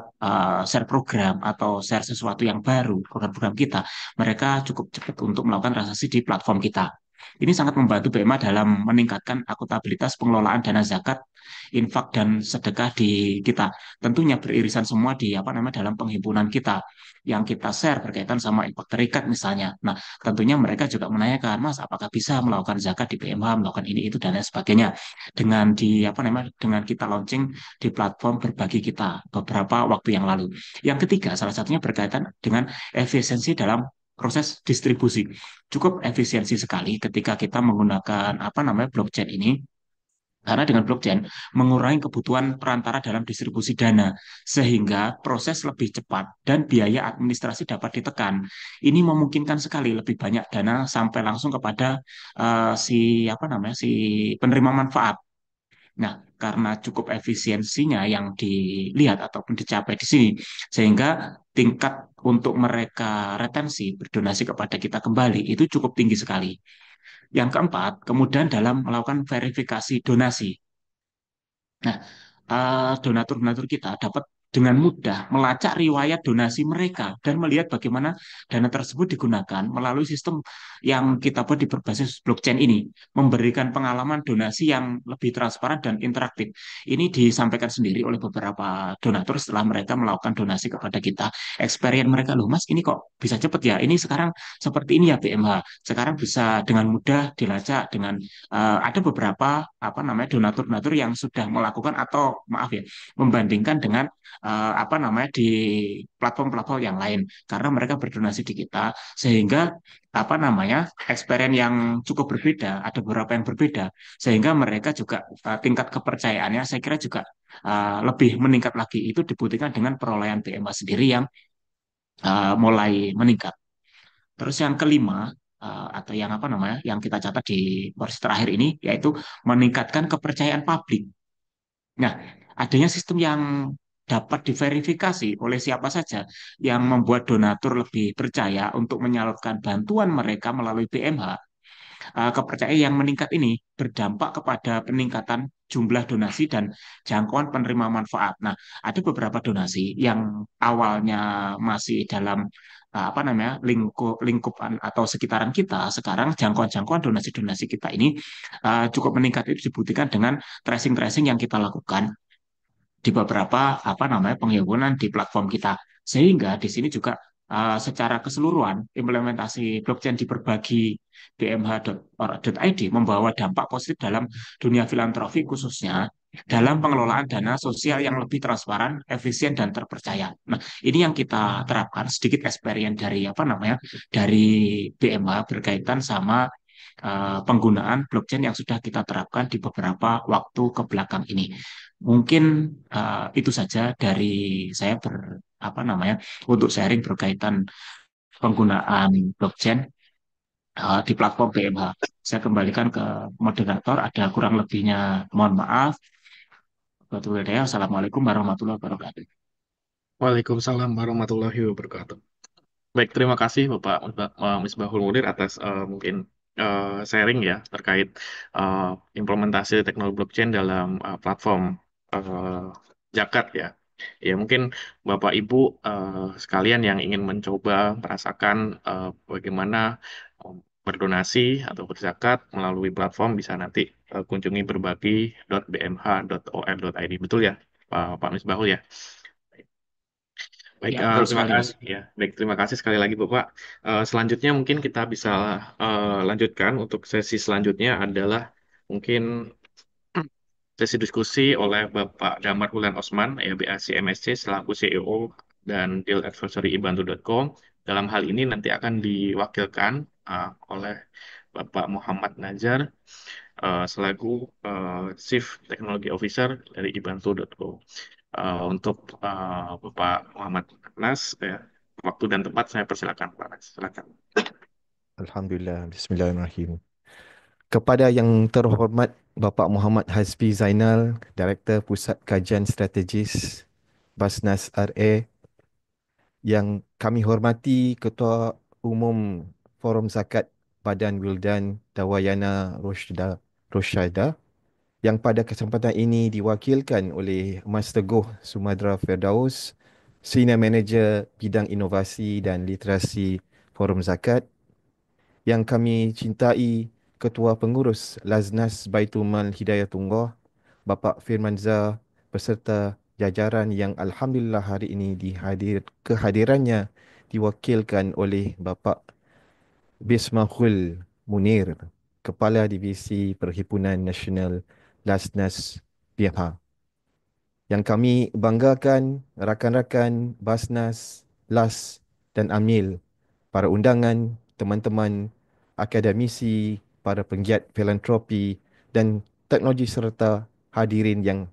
share program atau share sesuatu yang baru program-program kita mereka cukup cepat untuk melakukan transaksi di platform kita. Ini sangat membantu BMA dalam meningkatkan akuntabilitas pengelolaan dana zakat, infak dan sedekah di kita. Tentunya beririsan semua di apa namanya dalam penghimpunan kita yang kita share berkaitan sama infak terikat misalnya. Nah, tentunya mereka juga menanyakan, Mas, apakah bisa melakukan zakat di BMA, melakukan ini itu dan lain sebagainya dengan di apa namanya dengan kita launching di platform berbagi kita beberapa waktu yang lalu. Yang ketiga, salah satunya berkaitan dengan efisiensi dalam proses distribusi. Cukup efisiensi sekali ketika kita menggunakan apa namanya blockchain ini karena dengan blockchain mengurangi kebutuhan perantara dalam distribusi dana sehingga proses lebih cepat dan biaya administrasi dapat ditekan. Ini memungkinkan sekali lebih banyak dana sampai langsung kepada si apa namanya si penerima manfaat. Nah, karena cukup efisiensinya yang dilihat ataupun dicapai di sini, sehingga tingkat untuk mereka retensi berdonasi kepada kita kembali itu cukup tinggi sekali. Yang keempat, kemudian dalam melakukan verifikasi donasi. Nah, donatur-donatur kita dapat dengan mudah melacak riwayat donasi mereka dan melihat bagaimana dana tersebut digunakan melalui sistem yang kita buat di berbasis blockchain ini, memberikan pengalaman donasi yang lebih transparan dan interaktif. Ini disampaikan sendiri oleh beberapa donatur setelah mereka melakukan donasi kepada kita. Experience mereka, loh Mas, ini kok bisa cepet ya? Ini sekarang seperti ini ya BMH. Sekarang bisa dengan mudah dilacak dengan ada beberapa apa namanya donatur-donatur yang sudah melakukan atau maaf ya membandingkan dengan apa namanya di platform-platform yang lain karena mereka berdonasi di kita sehingga apa namanya experience yang cukup berbeda ada beberapa yang berbeda sehingga mereka juga tingkat kepercayaannya saya kira juga lebih meningkat lagi itu dibuktikan dengan perolehan BMA sendiri yang mulai meningkat. Terus yang kelima atau yang apa namanya yang kita catat di porsi terakhir ini yaitu meningkatkan kepercayaan publik. Nah, adanya sistem yang dapat diverifikasi oleh siapa saja yang membuat donatur lebih percaya untuk menyalurkan bantuan mereka melalui BMH kepercayaan yang meningkat ini berdampak kepada peningkatan jumlah donasi dan jangkauan penerima manfaat. Nah, ada beberapa donasi yang awalnya masih dalam apa namanya lingkupan atau sekitaran kita, sekarang jangkauan-jangkauan donasi-donasi kita ini cukup meningkat itu dibuktikan dengan tracing-tracing yang kita lakukan di beberapa apa namanya penghimpunan di platform kita. Sehingga di sini juga secara keseluruhan implementasi blockchain di berbagi bmh.org.id membawa dampak positif dalam dunia filantropi khususnya dalam pengelolaan dana sosial yang lebih transparan, efisien dan terpercaya. Nah, ini yang kita terapkan sedikit experience dari apa namanya dari BMH berkaitan sama penggunaan blockchain yang sudah kita terapkan di beberapa waktu ke belakang ini. Mungkin itu saja dari saya apa namanya untuk sharing berkaitan penggunaan blockchain di platform BMH. Saya kembalikan ke moderator. Ada kurang lebihnya, mohon maaf. Assalamualaikum warahmatullahi wabarakatuh. Waalaikumsalam warahmatullahi wabarakatuh. Baik, terima kasih Bapak Misbahul Munir atas mungkin sharing ya terkait eh, implementasi teknologi blockchain dalam platform eh, Zakat ya. Ya mungkin Bapak Ibu sekalian yang ingin mencoba merasakan bagaimana berdonasi atau berzakat melalui platform bisa nanti kunjungi berbagi.bmh.or.id. Betul ya, Pak Misbahul ya? Baik, Ya, betul terima sekali, Mas. kasih ya. Baik, terima kasih sekali lagi Bapak. Selanjutnya mungkin kita bisa lanjutkan untuk sesi selanjutnya adalah mungkin sesi diskusi oleh Bapak Damar Hulan Osman, YBAC MSC selaku CEO dan Deal Advisory Ibantu.com. Dalam hal ini nanti akan diwakilkan oleh Bapak Muhammad Najar selaku Chief Technology Officer dari Ibantu.co. Untuk Bapak Muhammad Nas, ya, waktu dan tempat saya persilakan Pak Nas. Silakan. Alhamdulillah, Bismillahirrahmanirrahim. Kepada yang terhormat Bapak Muhammad Hazfi Zainal, Direktur Pusat Kajian Strategis Basnas RA, yang kami hormati Ketua Umum Forum Zakat Badan Wildan Dawayana Rosyada, yang pada kesempatan ini diwakilkan oleh Mas Teguh Sumadra Firdaus, Senior Manager Bidang Inovasi dan Literasi Forum Zakat, yang kami cintai Ketua Pengurus Laznas Baitul Mal Hidayatullah, Bapak Firmanza beserta jajaran yang Alhamdulillah hari ini kehadirannya diwakilkan oleh Bapak Bismahul Munir, Kepala Divisi Perhimpunan Nasional Lasnas Pihak. Yang kami banggakan rakan-rakan Basnas, LAS dan AMIL, para undangan, teman-teman akademisi, para penggiat filantropi dan teknologi serta hadirin yang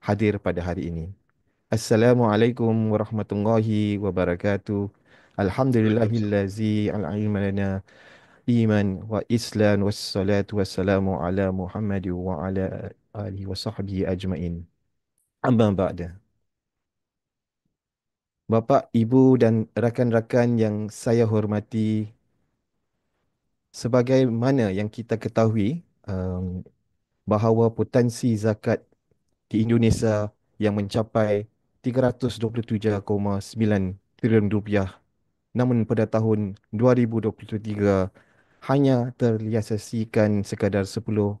hadir pada hari ini. Assalamualaikum warahmatullahi wabarakatuh. Alhamdulillahillazi al-ilma lana iman wa islam wassalatu wassalamu ala Muhammad wa ala alihi wa sahbihi ajmain. Amma ba'da. Bapa, Ibu dan rakan-rakan yang saya hormati, sebagaimana yang kita ketahui bahawa potensi zakat di Indonesia yang mencapai 327,9 trilion rupiah, namun pada tahun 2023 hanya terrealisasikan sekadar 10%.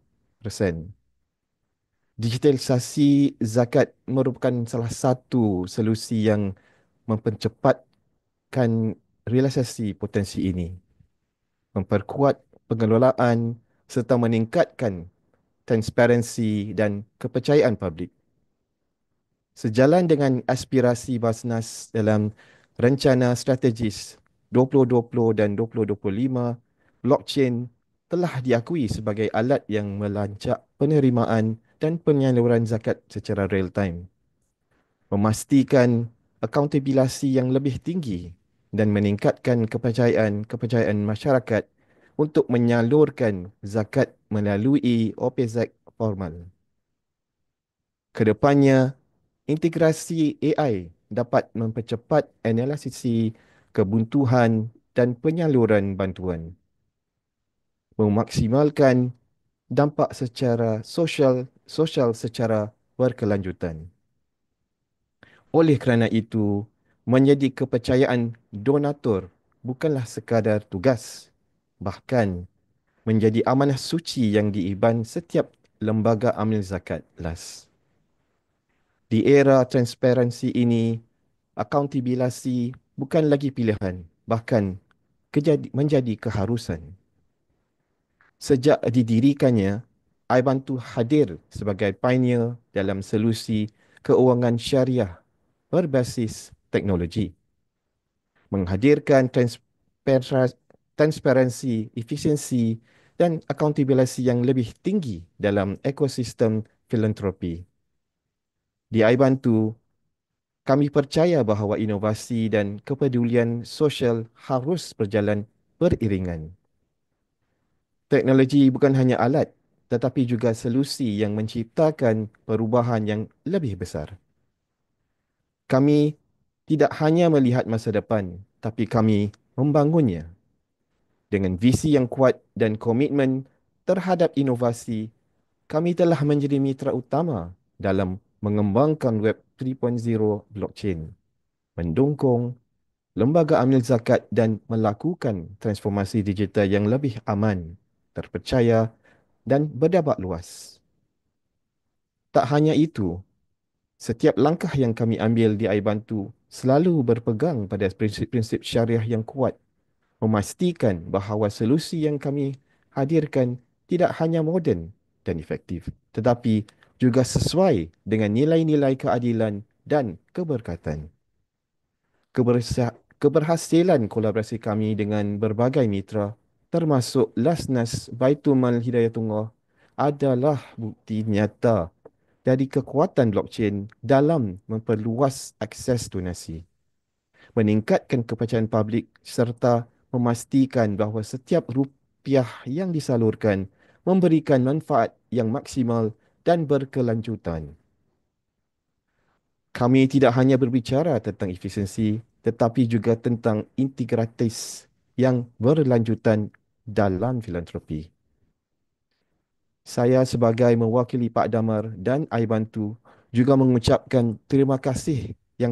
Digitalisasi zakat merupakan salah satu solusi yang mempercepatkan realisasi potensi ini, memperkuat pengelolaan serta meningkatkan transparansi dan kepercayaan publik. Sejalan dengan aspirasi Basnas dalam rencana strategis 2020 dan 2025, blockchain telah diakui sebagai alat yang melancak penerimaan dan penyaluran zakat secara real time, memastikan accountability yang lebih tinggi dan meningkatkan kepercayaan masyarakat untuk menyalurkan zakat melalui OPZ formal. Kedepannya, integrasi AI dapat mempercepat analisis kebutuhan dan penyaluran bantuan, memaksimalkan dampak secara sosial secara berkelanjutan. Oleh kerana itu, menjadi kepercayaan donatur bukanlah sekadar tugas, bahkan menjadi amanah suci yang diiban setiap lembaga amil zakat LAS. Di era transparansi ini, accountability bukan lagi pilihan, bahkan menjadi keharusan. Sejak didirikannya, iBantu hadir sebagai pioneer dalam solusi keuangan syariah berbasis teknologi, menghadirkan transparansi, efisiensi dan accountability yang lebih tinggi dalam ekosistem filantropi. Di iBantu, kami percaya bahawa inovasi dan kepedulian sosial harus berjalan beriringan. Teknologi bukan hanya alat, tetapi juga solusi yang menciptakan perubahan yang lebih besar. Kami tidak hanya melihat masa depan, tapi kami membangunnya. Dengan visi yang kuat dan komitmen terhadap inovasi, kami telah menjadi mitra utama dalam mengembangkan Web 3.0 blockchain, mendukung lembaga amil zakat dan melakukan transformasi digital yang lebih aman, terpercaya dan berdampak luas. Tak hanya itu, setiap langkah yang kami ambil di iBantu selalu berpegang pada prinsip-prinsip syariah yang kuat, memastikan bahawa solusi yang kami hadirkan tidak hanya moden dan efektif, tetapi juga sesuai dengan nilai-nilai keadilan dan keberkatan. Keberhasilan kolaborasi kami dengan berbagai mitra, termasuk Lasnas Baitul Mal Hidayatullah, adalah bukti nyata dari kekuatan blockchain dalam memperluas akses donasi, meningkatkan kepercayaan publik serta memastikan bahawa setiap rupiah yang disalurkan memberikan manfaat yang maksimal dan berkelanjutan. Kami tidak hanya berbicara tentang efisiensi, tetapi juga tentang integratis yang berlanjutan dalam filantropi. Saya sebagai mewakili Pak Damar dan iBantu juga mengucapkan terima kasih yang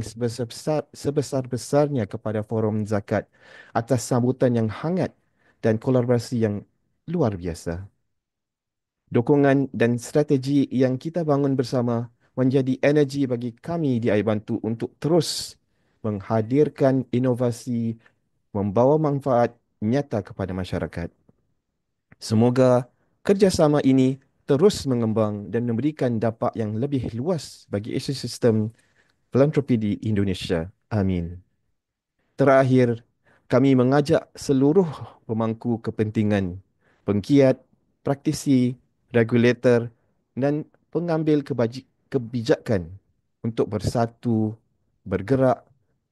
sebesar-besarnya kepada Forum Zakat atas sambutan yang hangat dan kolaborasi yang luar biasa. Dukungan dan strategi yang kita bangun bersama menjadi energi bagi kami di iBantu untuk terus menghadirkan inovasi membawa manfaat nyata kepada masyarakat. Semoga kerjasama ini terus mengembang dan memberikan dampak yang lebih luas bagi ekosistem filantropi di Indonesia. Amin. Terakhir, kami mengajak seluruh pemangku kepentingan, penggiat, praktisi, regulator dan pengambil kebijakan untuk bersatu, bergerak,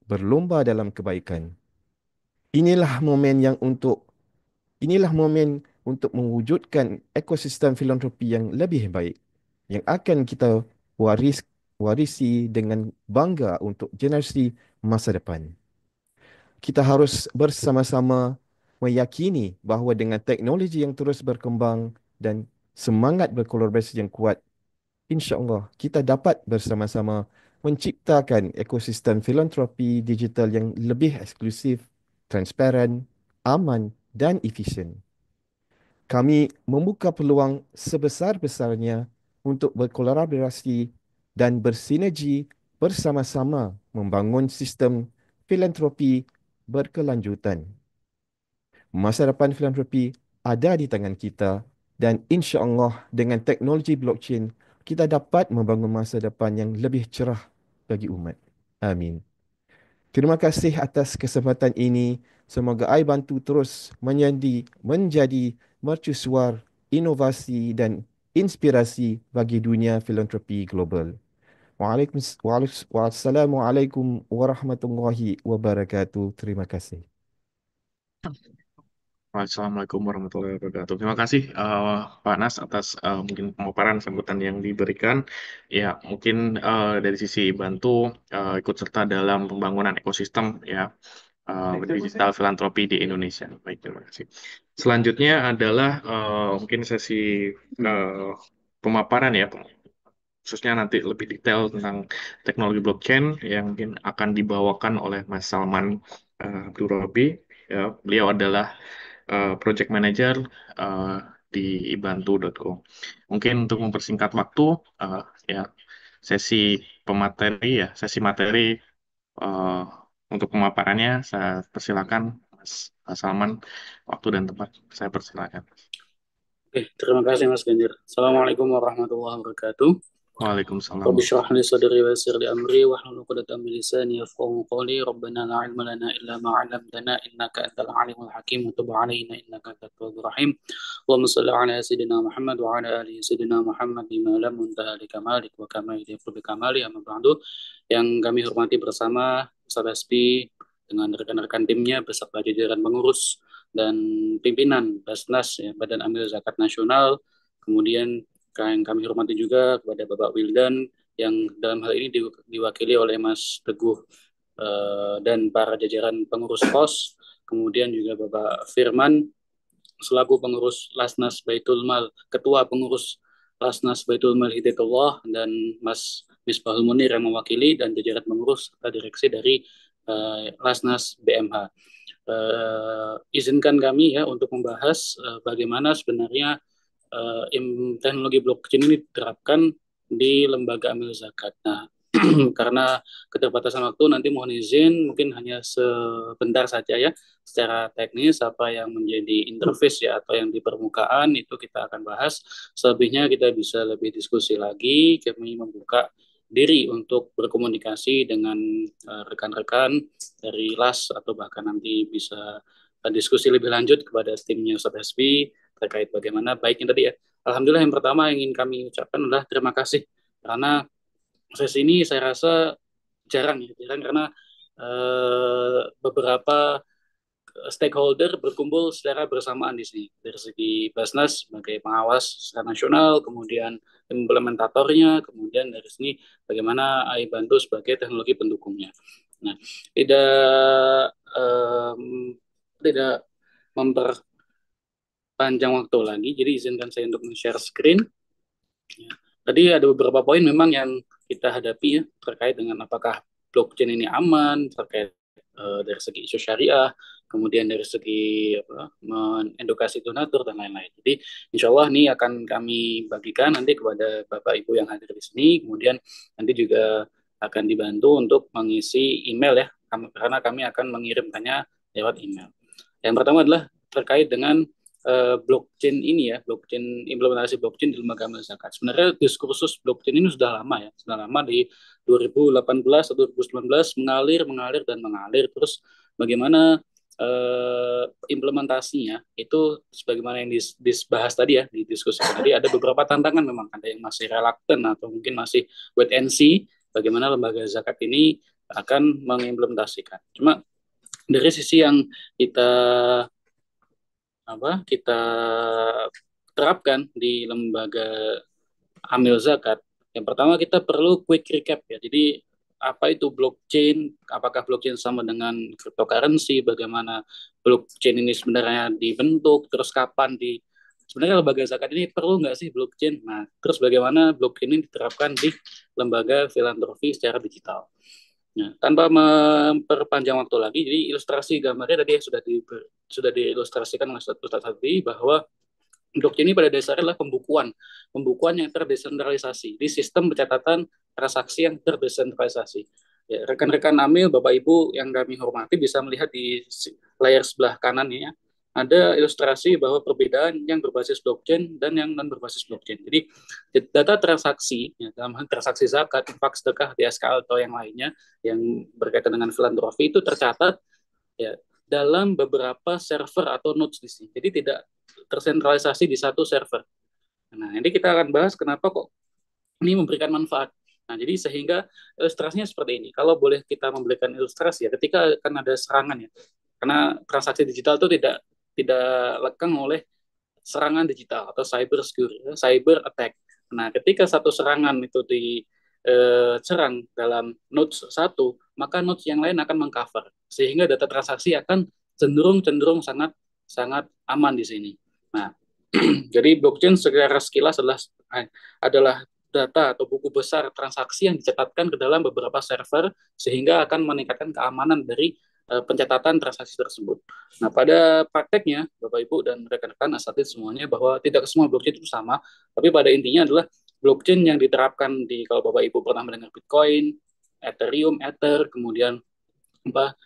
berlomba dalam kebaikan. Inilah momen yang untuk Inilah momen untuk mewujudkan ekosistem filantropi yang lebih baik yang akan kita warisi dengan bangga untuk generasi masa depan. Kita harus bersama-sama meyakini bahawa dengan teknologi yang terus berkembang dan semangat berkolaborasi yang kuat, insya-Allah kita dapat bersama-sama menciptakan ekosistem filantropi digital yang lebih eksklusif, transparan, aman dan efisien. Kami membuka peluang sebesar-besarnya untuk berkolaborasi dan bersinergi bersama-sama membangun sistem filantropi berkelanjutan. Masa depan filantropi ada di tangan kita dan insya-Allah dengan teknologi blockchain kita dapat membangun masa depan yang lebih cerah bagi umat. Amin. Terima kasih atas kesempatan ini. Semoga iBantu terus menjadi mercusuar inovasi dan inspirasi bagi dunia filantropi global. Wassalamualaikum warahmatullahi wabarakatuh. Terima kasih. Assalamualaikum warahmatullahi wabarakatuh. Terima kasih Pak Nas atas mungkin pemaparan sambutan yang diberikan. Ya, mungkin dari sisi Bantu ikut serta dalam pembangunan ekosistem ya digital filantropi di Indonesia. Baik, terima kasih. Selanjutnya adalah mungkin sesi eh, pemaparan ya, khususnya nanti lebih detail tentang teknologi blockchain yang mungkin akan dibawakan oleh Mas Salman Abdul Robi. Ya, beliau adalah project manager eh, di ibantu.co. Mungkin untuk mempersingkat waktu, eh, ya sesi sesi materi eh, untuk pemaparannya saya persilakan Mas Salman, waktu dan tempat saya persilakan. Oke, terima kasih Mas Ganjar. Assalamualaikum warahmatullahi wabarakatuh. Waalaikumsalam. Rabbi shrah li sadri wa yassir li amri wahlul 'uqdatam min lisani yafqahu qawli. Rabbana la 'ilma lana illa ma 'allamtana innaka antal 'alimul hakim wa tub 'alaina innaka antat tawwabur rahim. Allahumma shalli 'ala sayyidina Muhammad wa 'ala ali sayyidina Muhammad bima lam muntaha li kamalik wa kama yaliqu bi kamali amma ba'du. Yang kami hormati bersama Ustaz Hasbi dengan rekan-rekan timnya beserta jajaran pengurus dan pimpinan Basnas ya, Badan Amil Zakat Nasional. Kemudian yang kami hormati juga kepada Bapak Wildan yang dalam hal ini diwakili oleh Mas Teguh dan para jajaran pengurus POS, kemudian juga Bapak Firman selaku pengurus Lasnas Baitul Mal, ketua pengurus Lasnas Baitul Mal Hidayatullah, dan Mas Misbahul Munir yang mewakili dan jajaran pengurus serta direksi dari Lasnas BMH. Izinkan kami ya untuk membahas bagaimana sebenarnya teknologi blockchain ini diterapkan di lembaga amil zakat. Nah, karena keterbatasan waktu nanti mohon izin mungkin hanya sebentar saja ya secara teknis apa yang menjadi interface ya atau yang di permukaan itu kita akan bahas. Selebihnya kita bisa lebih diskusi lagi. Kami membuka diri untuk berkomunikasi dengan rekan-rekan dari LAS atau bahkan nanti bisa diskusi lebih lanjut kepada timnya Ustaz Hasbi terkait bagaimana baiknya tadi ya. Alhamdulillah yang pertama yang ingin kami ucapkan adalah terima kasih karena sesi ini saya rasa jarang karena beberapa stakeholder berkumpul secara bersamaan di sini dari segi Basnas sebagai pengawas secara nasional, kemudian implementatornya, kemudian dari sini bagaimana iBantu sebagai teknologi pendukungnya. Nah, tidak memperpanjang waktu lagi, jadi izinkan saya untuk share screen. Ya. Tadi ada beberapa poin memang yang kita hadapi ya terkait dengan apakah blockchain ini aman, terkait dari segi isu syariah, kemudian dari segi mengedukasi donatur dan lain-lain. Jadi insya Allah ini akan kami bagikan nanti kepada Bapak Ibu yang hadir di sini, kemudian nanti juga akan dibantu untuk mengisi email ya, karena kami akan mengirimkannya lewat email. Yang pertama adalah terkait dengan blockchain ini ya, implementasi blockchain di lembaga amal zakat. Sebenarnya diskursus blockchain ini sudah lama ya, sudah lama di 2018 atau 2019 mengalir dan mengalir. Terus bagaimana implementasinya itu sebagaimana yang dibahas tadi ya di diskusi tadi, ada beberapa tantangan, memang ada yang masih reluctant atau mungkin masih wait and see bagaimana lembaga zakat ini akan mengimplementasikan. Cuma dari sisi yang kita terapkan di lembaga amil zakat, yang pertama kita perlu quick recap ya. Jadi apa itu blockchain, apakah blockchain sama dengan cryptocurrency, bagaimana blockchain ini sebenarnya dibentuk, terus kapan sebenarnya lembaga zakat ini perlu nggak sih blockchain? Nah, terus bagaimana blockchain ini diterapkan di lembaga filantropi secara digital. Nah, tanpa memperpanjang waktu lagi, jadi ilustrasi gambarnya tadi sudah diilustrasikan oleh Ustaz tadi bahwa blockchain ini pada dasarnya adalah pembukuan yang terdesentralisasi di sistem pencatatan transaksi yang terdesentralisasi. Ya, rekan-rekan Amil, Bapak Ibu yang kami hormati bisa melihat di layar sebelah kanan ya, ada ilustrasi bahwa perbedaan yang berbasis blockchain dan yang non berbasis blockchain. Jadi data transaksi, ya, dalam hal transaksi zakat, infak, sedekah, DSK atau yang lainnya yang berkaitan dengan filantropi itu tercatat ya dalam beberapa server atau nodes di sini. Jadi tidak tersentralisasi di satu server. Nah, ini kita akan bahas kenapa kok ini memberikan manfaat. Nah, jadi sehingga ilustrasinya seperti ini. Kalau boleh kita memberikan ilustrasi ya, ketika akan ada serangan ya, karena transaksi digital itu tidak lekang oleh serangan digital atau cyber attack. Nah, ketika satu serangan itu diserang dalam nodes satu, maka nodes yang lain akan mengcover sehingga data transaksi akan cenderung sangat aman di sini. Nah, jadi blockchain secara sekilas adalah data atau buku besar transaksi yang dicatatkan ke dalam beberapa server sehingga akan meningkatkan keamanan dari pencatatan transaksi tersebut. Nah, pada prakteknya, Bapak Ibu dan rekan-rekan asatidz semuanya, bahwa tidak semua blockchain itu sama, tapi pada intinya adalah blockchain yang diterapkan kalau Bapak Ibu pernah mendengar Bitcoin, Ethereum, Ether, kemudian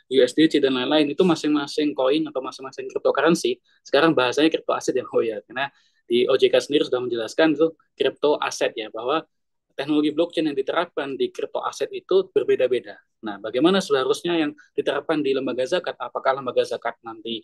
USDC dan lain-lain, itu masing-masing koin atau masing-masing cryptocurrency sekarang bahasanya crypto aset ya, karena di OJK sendiri sudah menjelaskan itu crypto aset ya, bahwa teknologi blockchain yang diterapkan di crypto aset itu berbeda-beda. Nah, bagaimana seharusnya yang diterapkan di lembaga zakat? Apakah lembaga zakat nanti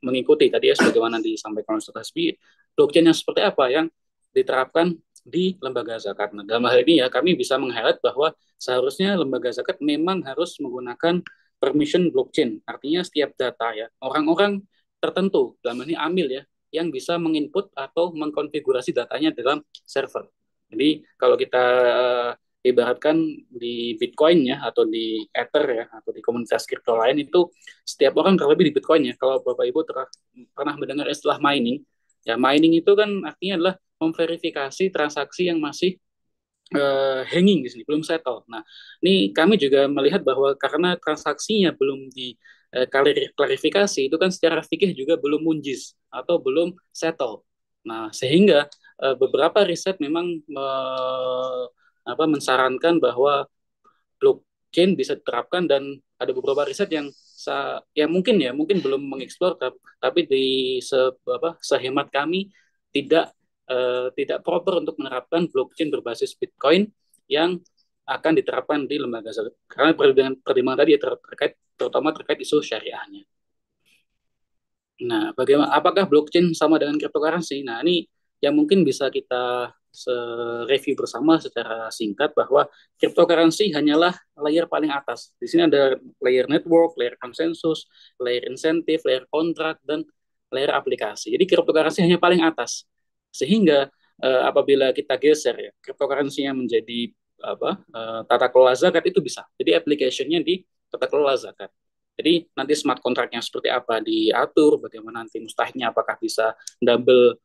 mengikuti tadi ya sebagaimana disampaikan oleh Ustaz Hasbi, blockchain yang seperti apa yang diterapkan di lembaga zakat? Nah, dalam hal ini ya kami bisa meng-highlight bahwa seharusnya lembaga zakat memang harus menggunakan permission blockchain. Artinya setiap data ya, orang-orang tertentu, dalam ini amil ya, yang bisa menginput atau mengkonfigurasi datanya dalam server. Jadi kalau kita ibaratkan di Bitcoin ya, atau di Ether ya, atau di komunitas kripto lain, itu setiap orang terlebih di Bitcoin ya. Kalau Bapak Ibu pernah mendengar istilah mining, ya mining itu kan artinya adalah memverifikasi transaksi yang masih hanging di sini, belum settle. Nah, ini kami juga melihat bahwa karena transaksinya belum klarifikasi, itu kan secara fikih juga belum munjiz atau belum settle. Nah, sehingga beberapa riset memang mensarankan bahwa blockchain bisa diterapkan, dan ada beberapa riset yang mungkin belum mengeksplor, tapi sehemat kami tidak proper untuk menerapkan blockchain berbasis Bitcoin yang akan diterapkan di lembaga zakat. Karena pertimbangan tadi terutama terkait isu syariahnya. Nah, apakah blockchain sama dengan cryptocurrency? Nah, ini yang mungkin bisa kita review bersama secara singkat, bahwa cryptocurrency hanyalah layer paling atas. Di sini ada layer network, layer konsensus, layer insentif, layer kontrak, dan layer aplikasi. Jadi cryptocurrency hanya paling atas. Sehingga apabila kita geser ya cryptocurrency-nya menjadi tata kelola zakat, itu bisa. Jadi application-nya di tata kelola zakat. Jadi nanti smart kontraknya seperti apa diatur, bagaimana nanti mustahiknya, apakah bisa double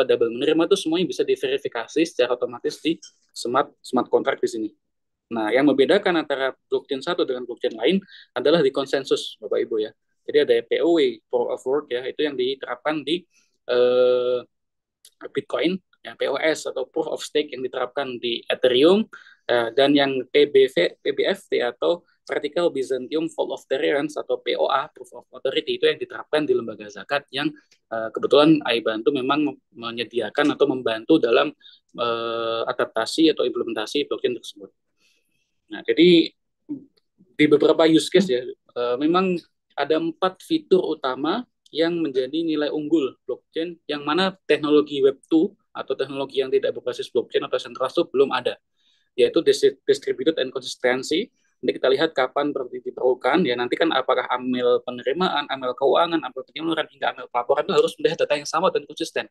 menerima, itu semuanya bisa diverifikasi secara otomatis di smart kontrak di sini. Nah, yang membedakan antara blockchain satu dengan blockchain lain adalah di konsensus, Bapak Ibu ya. Jadi ada POW, Proof of Work ya, itu yang diterapkan di Bitcoin, ya, POS atau Proof of Stake yang diterapkan di Ethereum, dan yang PBFT atau Vertical Byzantium Fault of Tolerance atau POA, Proof of Authority, itu yang diterapkan di lembaga zakat yang kebetulan Aibantu memang menyediakan atau membantu dalam adaptasi atau implementasi blockchain tersebut. Nah, jadi di beberapa use case ya, memang ada 4 fitur utama yang menjadi nilai unggul blockchain, yang mana teknologi Web2 atau teknologi yang tidak berbasis blockchain atau centralized itu belum ada, yaitu distributed and consistency. Nanti kita lihat kapan diperlukan, ya nanti kan apakah amil penerimaan, amil keuangan, amil penyaluran, hingga amil pelaporan itu harus melihat data yang sama dan konsisten.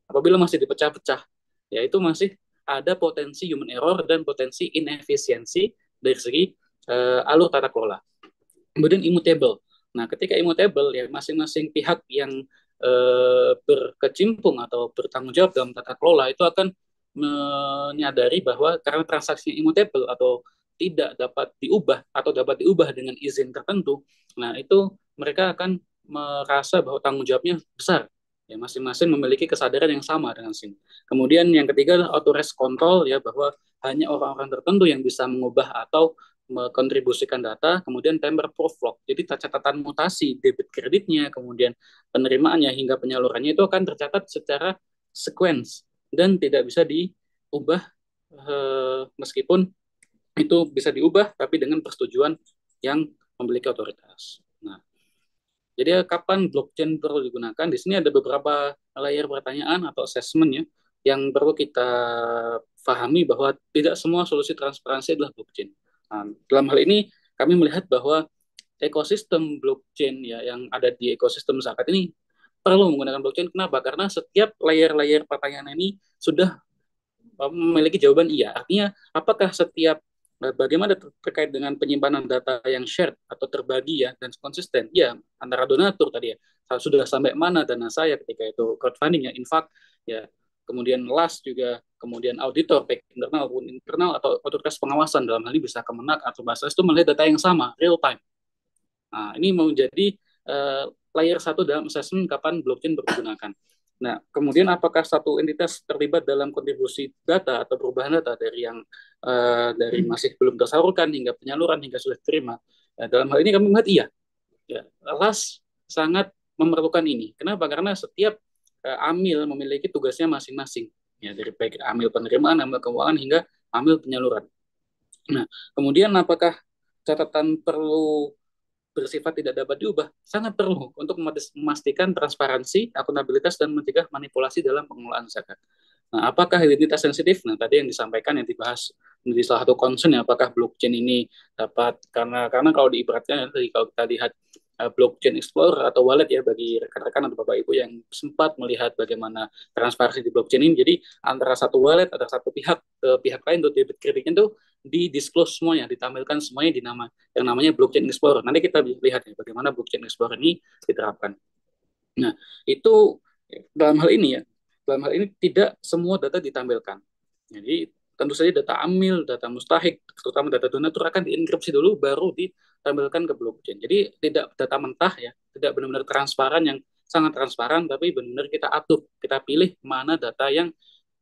Apabila masih dipecah-pecah, ya itu masih ada potensi human error dan potensi inefisiensi dari segi alur tata kelola. Kemudian immutable. Nah, ketika immutable, ya masing-masing pihak yang berkecimpung atau bertanggung jawab dalam tata kelola itu akan menyadari bahwa karena transaksi immutable atau tidak dapat diubah atau dapat diubah dengan izin tertentu, nah itu mereka akan merasa bahwa tanggung jawabnya besar. Ya, masing-masing memiliki kesadaran yang sama dengan SIM. Kemudian yang ketiga adalah authorized control, ya, bahwa hanya orang-orang tertentu yang bisa mengubah atau mengkontribusikan data. Kemudian temper proof lock, jadi catatan mutasi debit kreditnya, kemudian penerimaannya hingga penyalurannya itu akan tercatat secara sequence dan tidak bisa diubah, meskipun itu bisa diubah tapi dengan persetujuan yang memiliki otoritas. Nah, jadi kapan blockchain perlu digunakan? Di sini ada beberapa layer pertanyaan atau assessment ya, yang perlu kita pahami bahwa tidak semua solusi transparansi adalah blockchain. Nah, dalam hal ini kami melihat bahwa ekosistem blockchain ya yang ada di ekosistem zakat ini perlu menggunakan blockchain. Kenapa? Karena setiap layer-layer pertanyaan ini sudah memiliki jawaban iya. Artinya, apakah setiap bagaimana terkait dengan penyimpanan data yang shared atau terbagi ya dan konsisten? Ya, antara donatur tadi ya. Sudah sampai mana dana saya ketika itu crowdfunding ya, infak ya. Kemudian LAS juga, kemudian auditor baik internal maupun internal atau otoritas pengawasan, dalam hal ini bisa Kemenak atau Basnas, itu melihat data yang sama real time. Nah, ini menjadi layer 1 dalam assessment kapan blockchain digunakan. Nah, kemudian apakah satu entitas terlibat dalam kontribusi data atau perubahan data dari yang dari masih belum tersalurkan hingga penyaluran hingga sudah diterima? Dalam hal ini kami melihat iya, ya, LAS sangat memerlukan ini. Kenapa? Karena setiap amil memiliki tugasnya masing-masing, ya, dari baik amil penerimaan, amil keuangan hingga amil penyaluran. Nah, kemudian apakah catatan perlu bersifat tidak dapat diubah? Sangat perlu untuk memastikan transparansi, akuntabilitas, dan mencegah manipulasi dalam pengelolaan zakat. Nah, apakah identitas sensitif? Nah, tadi yang disampaikan, yang dibahas menjadi salah satu concern, ya, apakah blockchain ini dapat, karena kalau diibaratkan, kalau kita lihat blockchain explorer atau wallet ya, bagi rekan-rekan atau Bapak Ibu yang sempat melihat bagaimana transparansi di blockchain ini, jadi antara satu wallet, ada satu pihak ke pihak lain untuk debit kreditnya itu di-disclose semuanya, ditampilkan semuanya di nama yang namanya blockchain explorer. Nanti kita lihat ya bagaimana blockchain explorer ini diterapkan. Nah, itu dalam hal ini ya, dalam hal ini tidak semua data ditampilkan. Jadi tentu saja data amil, data mustahik, terutama data donatur akan dienkripsi dulu baru ditampilkan ke blockchain. Jadi tidak data mentah ya, tidak benar-benar transparan, yang sangat transparan, tapi benar-benar kita atur, kita pilih mana data yang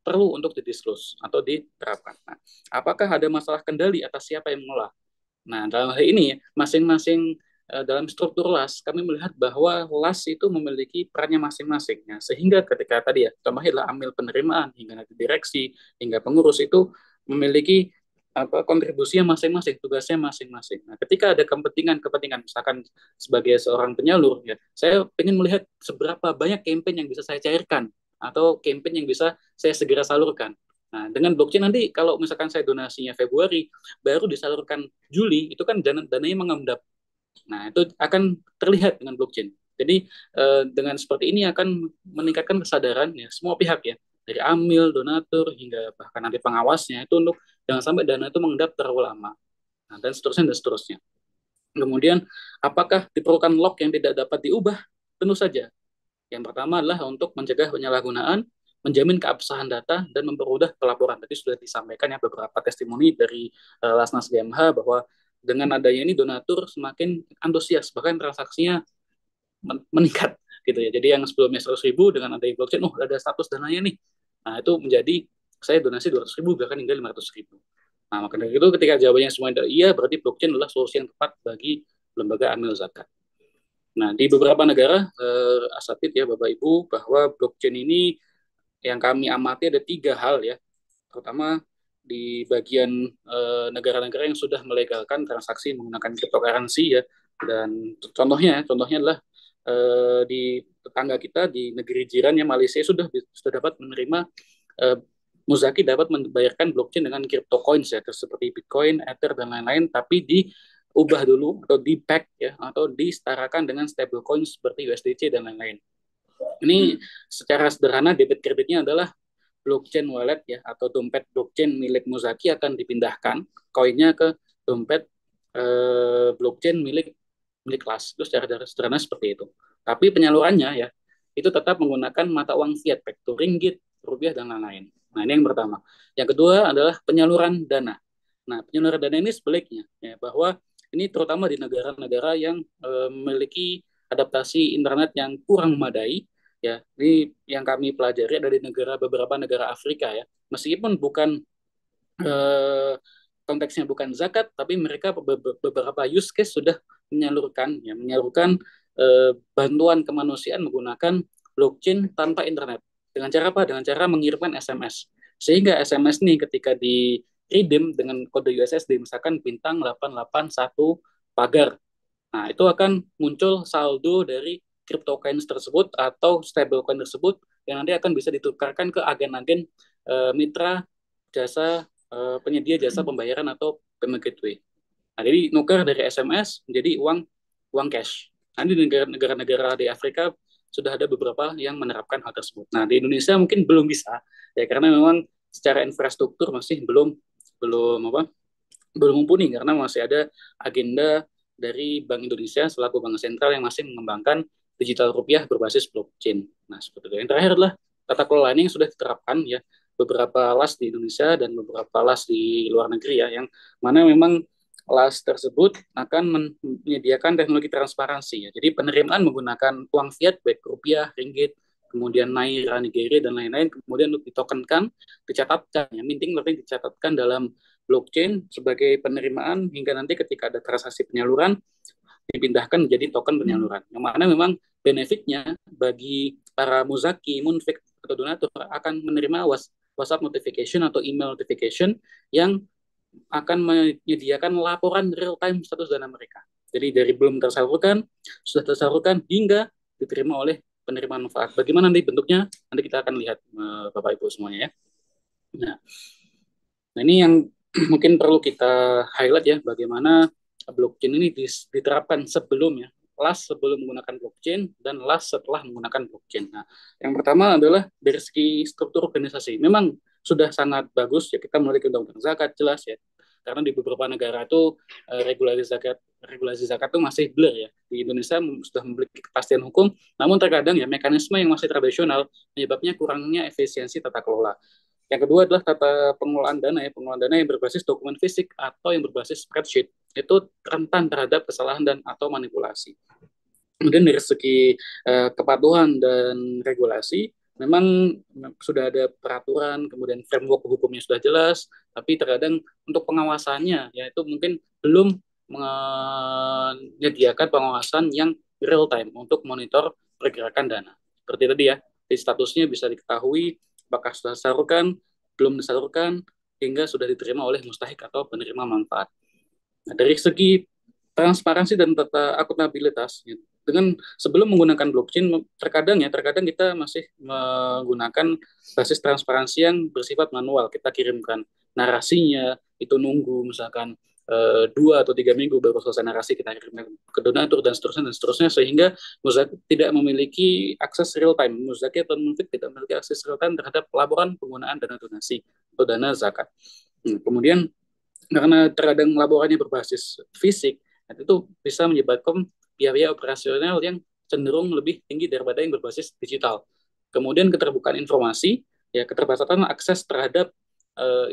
perlu untuk didisclose atau diterapkan. Nah, apakah ada masalah kendali atas siapa yang mengolah? Nah, dalam hal ini masing-masing dalam struktur LAS kami melihat bahwa LAS itu memiliki perannya masing-masing, ya, sehingga ketika tadi ya contohnya amil penerimaan hingga nanti direksi hingga pengurus itu memiliki kontribusinya masing-masing, tugasnya masing-masing. Nah, ketika ada kepentingan misalkan sebagai seorang penyalur ya, saya ingin melihat seberapa banyak campaign yang bisa saya cairkan atau campaign yang bisa saya segera salurkan. Nah, dengan blockchain nanti kalau misalkan saya donasinya Februari, baru disalurkan Juli, itu kan dananya mengendap. Nah, itu akan terlihat dengan blockchain. Jadi, dengan seperti ini akan meningkatkan kesadaran ya semua pihak ya, dari amil, donatur, hingga bahkan nanti pengawasnya, itu untuk jangan sampai dana itu mengendap terlalu lama. Nah, dan seterusnya dan seterusnya. Kemudian, apakah diperlukan lock yang tidak dapat diubah? Tentu saja. Yang pertama adalah untuk mencegah penyalahgunaan, menjamin keabsahan data, dan mempermudah pelaporan. Tadi sudah disampaikan ya beberapa testimoni dari Lasnas BMH bahwa dengan adanya ini donatur semakin antusias, bahkan transaksinya meningkat gitu ya. Jadi yang sebelumnya 100.000 dengan adanya blockchain, ada status dananya nih. Nah, itu menjadi saya donasi 200.000 bahkan hingga 500.000. Nah, maka dari itu ketika jawabannya semua iya, berarti blockchain adalah solusi yang tepat bagi lembaga amil zakat. Nah, di beberapa negara, asatid ya Bapak Ibu, bahwa blockchain ini yang kami amati ada 3 hal ya, terutama di bagian negara-negara yang sudah melegalkan transaksi menggunakan cryptocurrency ya, dan contohnya adalah di tetangga kita di negeri jirannya Malaysia sudah dapat menerima Muzaki dapat membayarkan blockchain dengan crypto coins ya, seperti Bitcoin, Ether dan lain-lain, tapi diubah dulu atau di pack ya, atau disetarakan dengan stable coin seperti USDC dan lain-lain. Ini secara sederhana debit kreditnya adalah blockchain wallet ya, atau dompet blockchain milik Muzaki akan dipindahkan koinnya ke dompet blockchain milik kelas. Itu secara sederhana seperti itu. Tapi penyalurannya ya itu tetap menggunakan mata uang fiat, baik itu ringgit, rupiah dan lain-lain. Nah, ini yang pertama. Yang kedua adalah penyaluran dana. Nah, penyaluran dana ini sebaliknya ya, bahwa ini terutama di negara-negara yang memiliki adaptasi internet yang kurang memadai ya. Ini yang kami pelajari ada di beberapa negara Afrika ya. Meskipun bukan konteksnya bukan zakat, tapi mereka beberapa use case sudah menyalurkan bantuan kemanusiaan menggunakan blockchain tanpa internet. Dengan cara apa? Dengan cara mengirimkan SMS. Sehingga SMS nih ketika di redeem dengan kode USSD, misalkan bintang 881 pagar. Nah, itu akan muncul saldo dari cryptocurrency tersebut atau stablecoin tersebut yang nanti akan bisa ditukarkan ke agen-agen mitra jasa penyedia jasa pembayaran atau payment gateway. Nah, jadi nukar dari SMS menjadi uang cash. Nah, di negara-negara di Afrika sudah ada beberapa yang menerapkan hal tersebut. Nah, di Indonesia mungkin belum bisa ya, karena memang secara infrastruktur masih belum mumpuni, karena masih ada agenda dari Bank Indonesia selaku bank sentral yang masih mengembangkan digital rupiah berbasis blockchain. Nah, seperti itu. Yang terakhir adalah tata kelola ini yang sudah diterapkan ya beberapa LAS di Indonesia dan beberapa LAS di luar negeri ya, yang mana memang LAS tersebut akan menyediakan teknologi transparansi ya. Jadi penerimaan menggunakan uang fiat baik rupiah, ringgit, kemudian naira, Nigeria dan lain-lain, kemudian untuk ditokenkan, dicatatkan ya, minting berarti dicatatkan dalam blockchain sebagai penerimaan hingga nanti ketika ada transaksi penyaluran dipindahkan menjadi token penyaluran. Yang mana memang benefitnya bagi para muzaki, munfik atau donatur akan menerima WhatsApp notification atau email notification yang akan menyediakan laporan real time status dana mereka. Jadi dari belum tersalurkan, sudah tersalurkan hingga diterima oleh penerima manfaat. Bagaimana nanti bentuknya? Nanti kita akan lihat Bapak Ibu semuanya ya. Nah ini yang mungkin perlu kita highlight ya, bagaimana blockchain ini diterapkan sebelumnya, LAS sebelum menggunakan blockchain dan LAS setelah menggunakan blockchain. Nah, yang pertama adalah dari segi struktur organisasi. Memang sudah sangat bagus ya, kita memiliki undang-undang zakat jelas ya. Karena di beberapa negara itu regulasi zakat itu masih blur ya. Di Indonesia sudah memiliki kepastian hukum, namun terkadang ya mekanisme yang masih tradisional menyebabnya kurangnya efisiensi tata kelola. Yang kedua adalah tata pengelolaan dana ya, pengelolaan dana yang berbasis dokumen fisik atau yang berbasis spreadsheet itu rentan terhadap kesalahan dan atau manipulasi. Kemudian dari segi kepatuhan dan regulasi, memang sudah ada peraturan, kemudian framework hukumnya sudah jelas, tapi terkadang untuk pengawasannya ya itu mungkin belum menyediakan pengawasan yang real time untuk monitor pergerakan dana. Seperti tadi ya, di statusnya bisa diketahui apakah sudah disalurkan, belum disalurkan, hingga sudah diterima oleh mustahik atau penerima manfaat. Nah, dari segi transparansi dan tata akuntabilitas, dengan sebelum menggunakan blockchain, terkadang kita masih menggunakan basis transparansi yang bersifat manual. Kita kirimkan narasinya, itu nunggu misalkan 2 atau 3 minggu baru selesai narasi, kita kirimkan ke donatur dan seterusnya, sehingga Muzaki tidak memiliki akses real time. Muzaki atau Munfik tidak memiliki akses real time terhadap laporan penggunaan dana donasi atau dana zakat. Kemudian karena terkadang laporannya berbasis fisik, itu bisa menyebabkan biaya operasional yang cenderung lebih tinggi daripada yang berbasis digital. Kemudian keterbukaan informasi, ya keterbatasan akses terhadap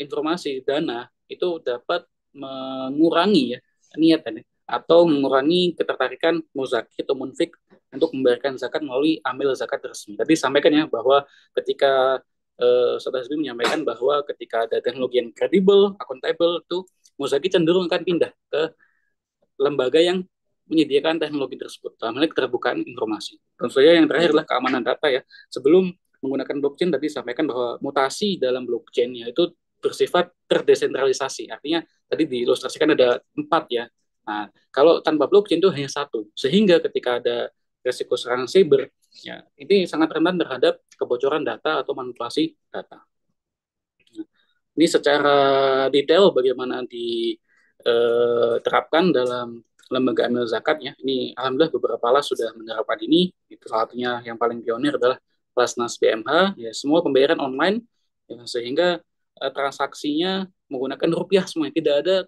informasi dana itu dapat mengurangi ya niat atau mengurangi ketertarikan muzaki atau munfik untuk membayarkan zakat melalui amil zakat resmi. Tadi sampaikan ya bahwa ketika Saudara Hasbi menyampaikan bahwa ketika ada teknologi yang kredibel, akuntabel, itu Muzaki cenderung akan pindah ke lembaga yang menyediakan teknologi tersebut, dalam hal keterbukaan informasi. Tentu saja yang terakhir adalah keamanan data ya. Sebelum menggunakan blockchain tadi sampaikan bahwa mutasi dalam blockchain itu bersifat terdesentralisasi. Artinya tadi diilustrasikan ada 4 ya. Nah, kalau tanpa blockchain itu hanya 1. Sehingga ketika ada resiko serangan cyber, ya ini sangat rentan terhadap kebocoran data atau manipulasi data. Ini secara detail bagaimana diterapkan dalam lembaga amil zakat ya. Ini alhamdulillah beberapa las sudah menerapkan ini. Itu salah satunya yang paling pionir adalah Lasnas BMH. Ya, semua pembayaran online ya, sehingga transaksinya menggunakan rupiah semua. Tidak ada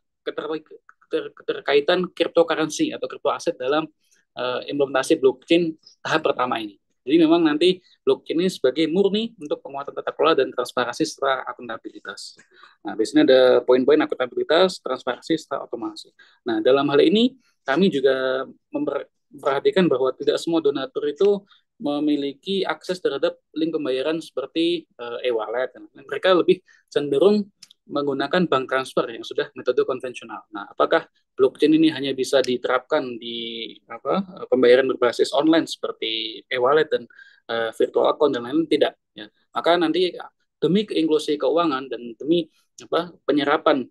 keterkaitan cryptocurrency atau crypto aset dalam implementasi blockchain tahap pertama ini. Jadi memang nanti blockchain ini sebagai murni untuk penguatan tata kelola dan transparansi serta akuntabilitas. Nah, biasanya ada poin-poin akuntabilitas, transparansi serta otomasi. Nah, dalam hal ini kami juga memperhatikan bahwa tidak semua donatur itu memiliki akses terhadap link pembayaran seperti e-wallet. Mereka lebih cenderung menggunakan bank transfer yang sudah metode konvensional. Nah, apakah blockchain ini hanya bisa diterapkan di pembayaran berbasis online seperti e-wallet dan virtual account dan lain-lain? Tidak. Ya. Maka nanti demi inklusi keuangan dan demi penyerapan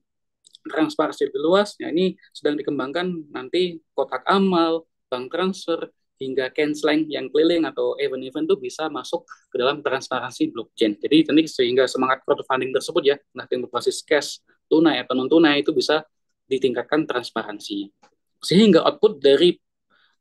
transparansi lebih luas, ya ini sedang dikembangkan nanti kotak amal, bank transfer, hingga canceling yang keliling atau event-event itu bisa masuk ke dalam transparansi blockchain. Jadi nanti sehingga semangat crowdfunding tersebut ya, nah yang berbasis cash, tunai atau non-tunai itu bisa ditingkatkan transparansinya. Sehingga output dari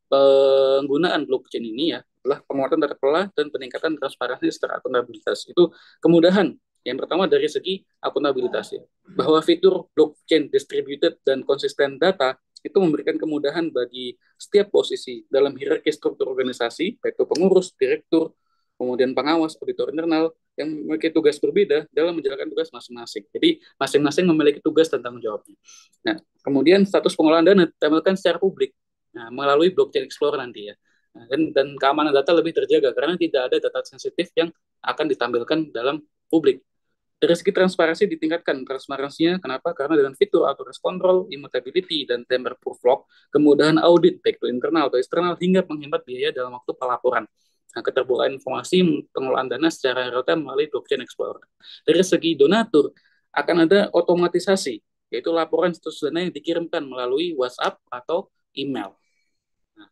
penggunaan blockchain ini ya adalah penguatan tata kelola dan peningkatan transparansi serta akuntabilitas. Itu kemudahan yang pertama dari segi akuntabilitas ya. Bahwa fitur blockchain distributed dan konsisten data itu memberikan kemudahan bagi setiap posisi dalam hierarki struktur organisasi, baik itu pengurus, direktur, kemudian pengawas, auditor internal, yang memiliki tugas berbeda dalam menjalankan tugas masing-masing. Jadi masing-masing memiliki tugas dan tanggung jawabnya. Nah, kemudian status pengelolaan dana ditampilkan secara publik, nah, melalui blockchain explorer nanti ya. Nah, dan keamanan data lebih terjaga karena tidak ada data sensitif yang akan ditampilkan dalam publik. Dari segi transparansi ditingkatkan transparansinya. Kenapa? Karena dengan fitur authorize control, immutability, dan tamper-proof lock, kemudahan audit baik itu internal atau eksternal hingga menghemat biaya dalam waktu pelaporan. Nah, keterbukaan informasi pengelolaan dana secara real time melalui blockchain explorer. Dari segi donatur akan ada otomatisasi, yaitu laporan status dana yang dikirimkan melalui WhatsApp atau email. Nah,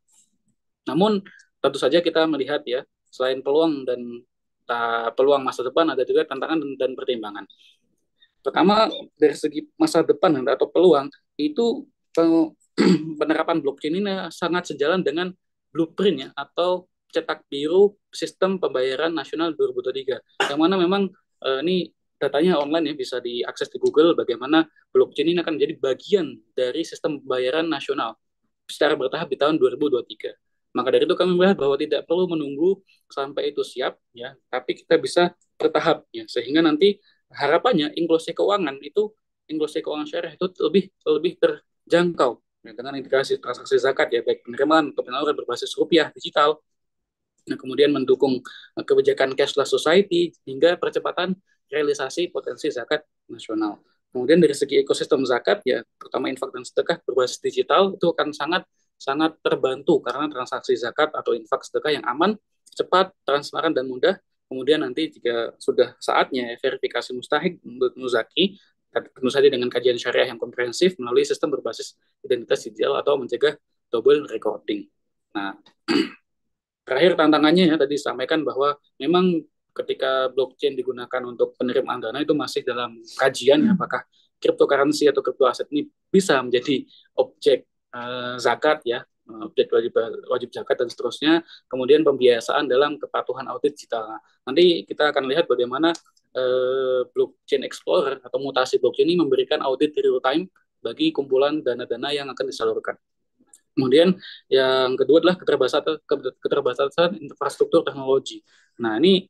namun tentu saja kita melihat ya, selain peluang masa depan, ada juga tantangan dan pertimbangan. Pertama, dari segi masa depan atau peluang, itu penerapan blockchain ini sangat sejalan dengan blueprint ya, atau cetak biru sistem pembayaran nasional 2023. Yang mana memang ini datanya online ya, bisa diakses di Google, bagaimana blockchain ini akan menjadi bagian dari sistem pembayaran nasional secara bertahap di tahun 2023. Maka dari itu kami melihat bahwa tidak perlu menunggu sampai itu siap, ya, tapi kita bisa bertahap, ya, sehingga nanti harapannya inklusi keuangan syariah itu lebih terjangkau ya, dengan integrasi transaksi zakat ya, baik penerimaan atau penyaluran berbasis rupiah digital. Nah, kemudian mendukung kebijakan cashless society hingga percepatan realisasi potensi zakat nasional. Kemudian dari segi ekosistem zakat ya, terutama infak dan sedekah berbasis digital itu akan sangat terbantu karena transaksi zakat atau infak sedekah yang aman, cepat, transparan, dan mudah. Kemudian nanti jika sudah saatnya verifikasi mustahik menurut Muzaki, tentu saja dengan kajian syariah yang komprehensif melalui sistem berbasis identitas digital atau mencegah double recording. Nah, terakhir tantangannya ya tadi sampaikan bahwa memang ketika blockchain digunakan untuk penerimaan dana itu masih dalam kajian ya, apakah cryptocurrency atau crypto aset ini bisa menjadi objek zakat ya, objek wajib zakat dan seterusnya. Kemudian pembiasaan dalam kepatuhan audit digital. Nah, nanti kita akan lihat bagaimana blockchain explorer atau mutasi blockchain ini memberikan audit real time bagi kumpulan dana-dana yang akan disalurkan. Kemudian yang kedua adalah keterbatasan infrastruktur teknologi. Nah, ini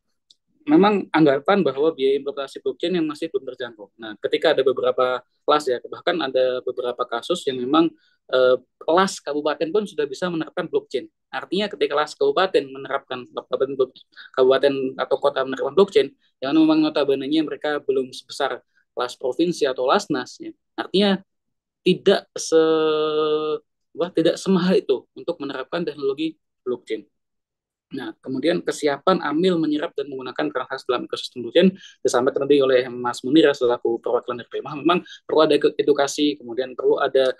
memang anggapan bahwa biaya implementasi blockchain yang masih belum terjangkau. Nah, ketika ada beberapa kelas ya, bahkan ada beberapa kasus yang memang kelas kabupaten pun sudah bisa menerapkan blockchain. Artinya ketika kelas kabupaten menerapkan kabupaten atau kota menerapkan blockchain, yang memang notabene mereka belum sebesar kelas provinsi atau lasnas, ya. Artinya tidak se tidak semahal itu untuk menerapkan teknologi blockchain. Nah, kemudian kesiapan amil menyerap dan menggunakan transaksi dalam ekosistem blockchain disampaikan tadi oleh Mas Munir selaku perwakilan dari PMA. Memang perlu ada edukasi, kemudian perlu ada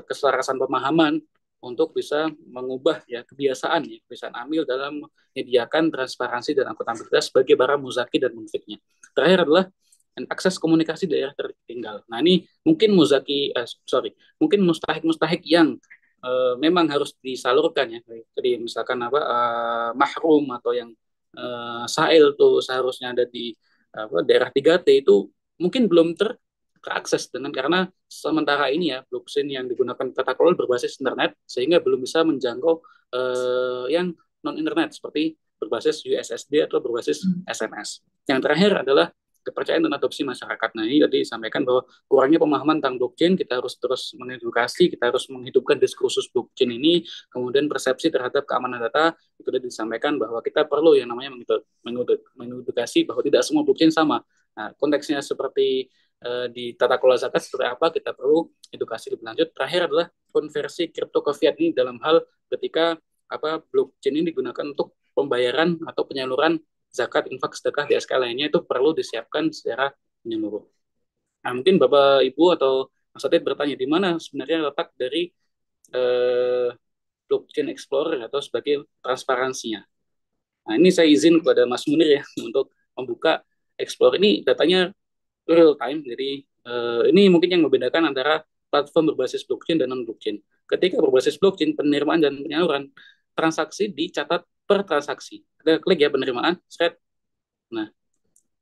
keselarasan pemahaman untuk bisa mengubah ya kebiasaan amil dalam menyediakan transparansi dan akuntabilitas sebagai para muzaki dan munfiknya. Terakhir adalah akses komunikasi daerah tertinggal. Nah ini mungkin mungkin mustahik-mustahik yang memang harus disalurkan ya. Jadi misalkan mahrum atau yang sail tuh seharusnya ada di daerah 3T itu mungkin belum terakses dengan karena sementara ini ya blockchain yang digunakan tata kelola berbasis internet sehingga belum bisa menjangkau yang non internet seperti berbasis USSD atau berbasis SMS. Yang terakhir adalah kepercayaan dan adopsi masyarakat. Nah, ini tadi disampaikan bahwa kurangnya pemahaman tentang blockchain, kita harus terus mengedukasi, kita harus menghidupkan diskursus blockchain ini, kemudian persepsi terhadap keamanan data, itu tadi disampaikan bahwa kita perlu yang namanya mengedukasi bahwa tidak semua blockchain sama. Nah, konteksnya seperti di tata kelola zakat seperti apa, kita perlu edukasi lebih lanjut. Terakhir adalah konversi kripto ke fiat ini dalam hal ketika blockchain ini digunakan untuk pembayaran atau penyaluran zakat, infak, sedekah, DSK lainnya itu perlu disiapkan secara menyeluruh. Nah, mungkin Bapak Ibu atau Mas Adit bertanya di mana sebenarnya letak dari blockchain explorer atau sebagai transparansinya. Nah, ini saya izin kepada Mas Munir ya untuk membuka explorer ini datanya real time. Jadi ini mungkin yang membedakan antara platform berbasis blockchain dan non blockchain. Ketika berbasis blockchain, penerimaan dan penyaluran transaksi dicatat per transaksi. Ada klik ya penerimaan, thread. Nah,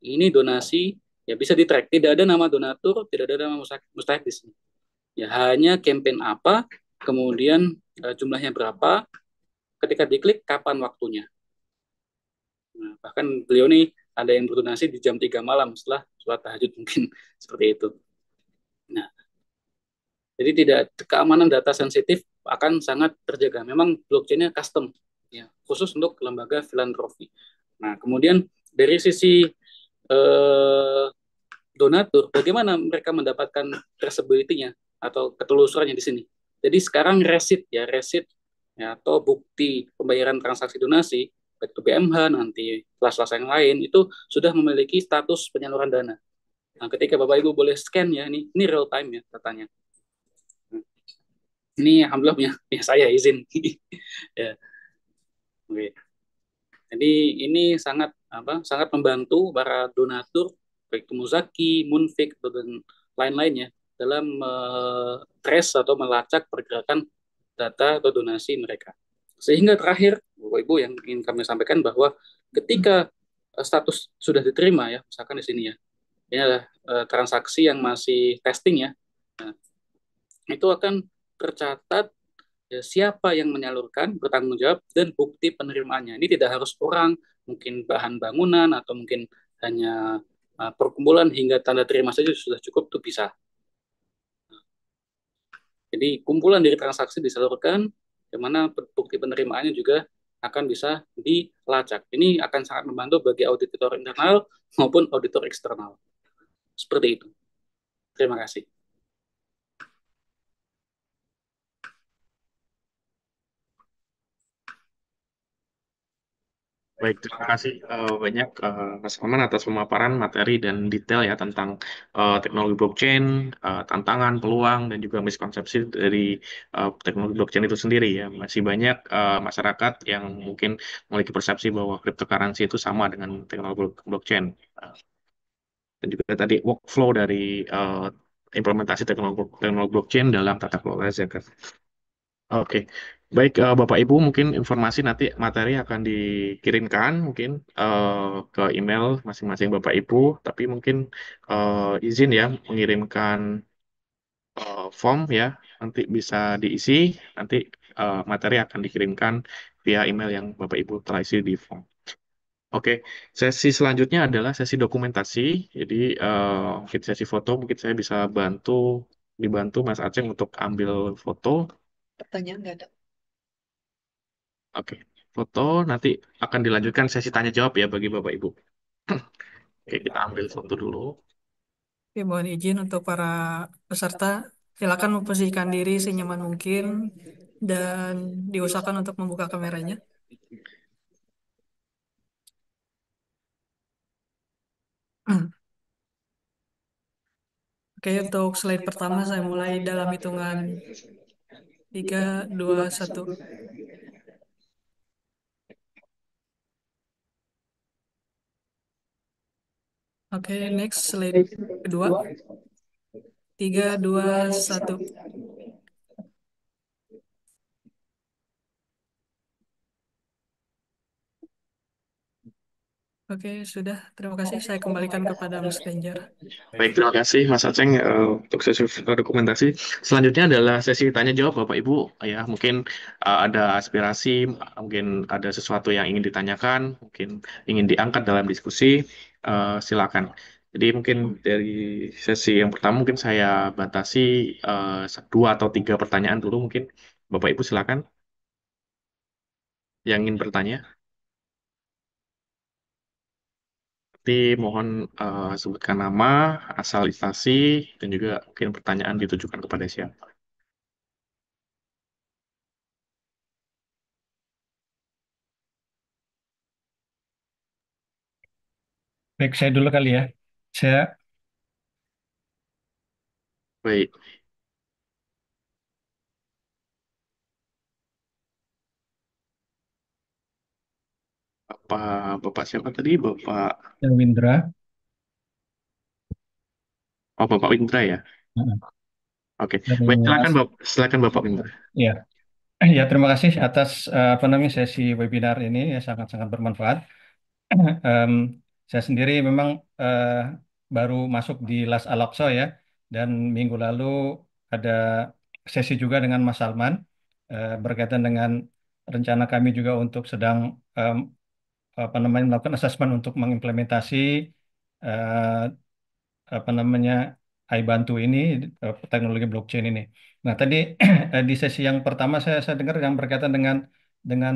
ini donasi ya bisa di track. Tidak ada nama donatur, tidak ada nama mustahik di sini. Ya hanya campaign apa, kemudian jumlahnya berapa, ketika diklik kapan waktunya. Nah, bahkan beliau nih ada yang berdonasi di jam 3 malam setelah sholat tahajud mungkin seperti itu. Nah, jadi tidak keamanan data sensitif akan sangat terjaga. Memang blockchain-nya custom, ya, khusus untuk lembaga filantropi. Nah, kemudian dari sisi donatur, bagaimana mereka mendapatkan traceability-nya atau ketelusurannya di sini. Jadi sekarang resit ya atau bukti pembayaran transaksi donasi baik itu BMH nanti kelas-kelas yang lain itu sudah memiliki status penyaluran dana. Nah, ketika Bapak Ibu boleh scan ya ini real time ya datanya. Ini alhamdulillah punya saya izin. Ya. Oke. Jadi ini sangat membantu para donatur baik itu Muzaki, Munfik dan lain-lainnya dalam trace atau melacak pergerakan data atau donasi mereka. Sehingga terakhir, Bapak Ibu yang ingin kami sampaikan bahwa ketika status sudah diterima ya, misalkan di sini ya, ini adalah transaksi yang masih testing ya, nah, itu akan tercatat ya, siapa yang menyalurkan, bertanggung jawab, dan bukti penerimaannya. Ini tidak harus orang, mungkin bahan bangunan, atau mungkin hanya perkumpulan hingga tanda terima saja sudah cukup, itu bisa. Jadi kumpulan dari transaksi disalurkan, di mana bukti penerimaannya juga akan bisa dilacak. Ini akan sangat membantu bagi auditor internal maupun auditor eksternal. Seperti itu. Terima kasih. Baik, terima kasih banyak Mas Aman atas pemaparan materi dan detail ya tentang teknologi blockchain, tantangan, peluang, dan juga miskonsepsi dari teknologi blockchain itu sendiri ya. Masih banyak masyarakat yang mungkin memiliki persepsi bahwa cryptocurrency itu sama dengan teknologi blockchain. Dan juga tadi workflow dari implementasi teknologi blockchain dalam tata kelola zakat. Oke, baik Bapak Ibu, mungkin informasi nanti materi akan dikirimkan mungkin ke email masing-masing Bapak Ibu, tapi mungkin izin ya mengirimkan form ya, nanti bisa diisi, nanti materi akan dikirimkan via email yang Bapak Ibu telah isi di form. Oke, sesi selanjutnya adalah sesi dokumentasi. Jadi mungkin sesi foto, mungkin saya bisa dibantu Mas Aceh untuk ambil foto. Pertanyaan nggak ada. Oke, foto nanti akan dilanjutkan sesi tanya jawab ya bagi Bapak Ibu. Oke, kita ambil foto dulu. Oke, mohon izin untuk para peserta, silakan memposisikan diri senyaman mungkin dan diusahakan untuk membuka kameranya. Oke, untuk slide pertama saya mulai dalam hitungan 3, 2, 1. Oke, next slide kedua. 3, 2, 1. Oke, sudah. Terima kasih. Saya kembalikan kepada Mas Ganjar. Baik, terima kasih Mas Aceng untuk sesi dokumentasi. Selanjutnya adalah sesi tanya jawab Bapak Ibu. Ya, mungkin ada aspirasi, mungkin ada sesuatu yang ingin ditanyakan, mungkin ingin diangkat dalam diskusi, silakan. Jadi mungkin dari sesi yang pertama mungkin saya batasi 2 atau 3 pertanyaan dulu mungkin. Bapak Ibu silakan yang ingin bertanya. Nanti mohon sebutkan nama, asal instansi, dan juga mungkin pertanyaan ditujukan kepada siapa. Baik, saya dulu kali ya. Saya Baik, Bapak siapa tadi? Windra. Bapak Windra ya. Heeh. Oke, Dari baik silakan Bapak Windra. ya, ya terima kasih atas apa namanya sesi webinar ini ya sangat-sangat bermanfaat. Em, saya sendiri memang baru masuk di Las Al-Aqsa ya, dan minggu lalu ada sesi juga dengan Mas Salman berkaitan dengan rencana kami juga untuk sedang apa namanya melakukan asesmen untuk mengimplementasi eh, apa namanya iBantu ini teknologi blockchain ini. Nah tadi di sesi yang pertama saya dengar yang berkaitan dengan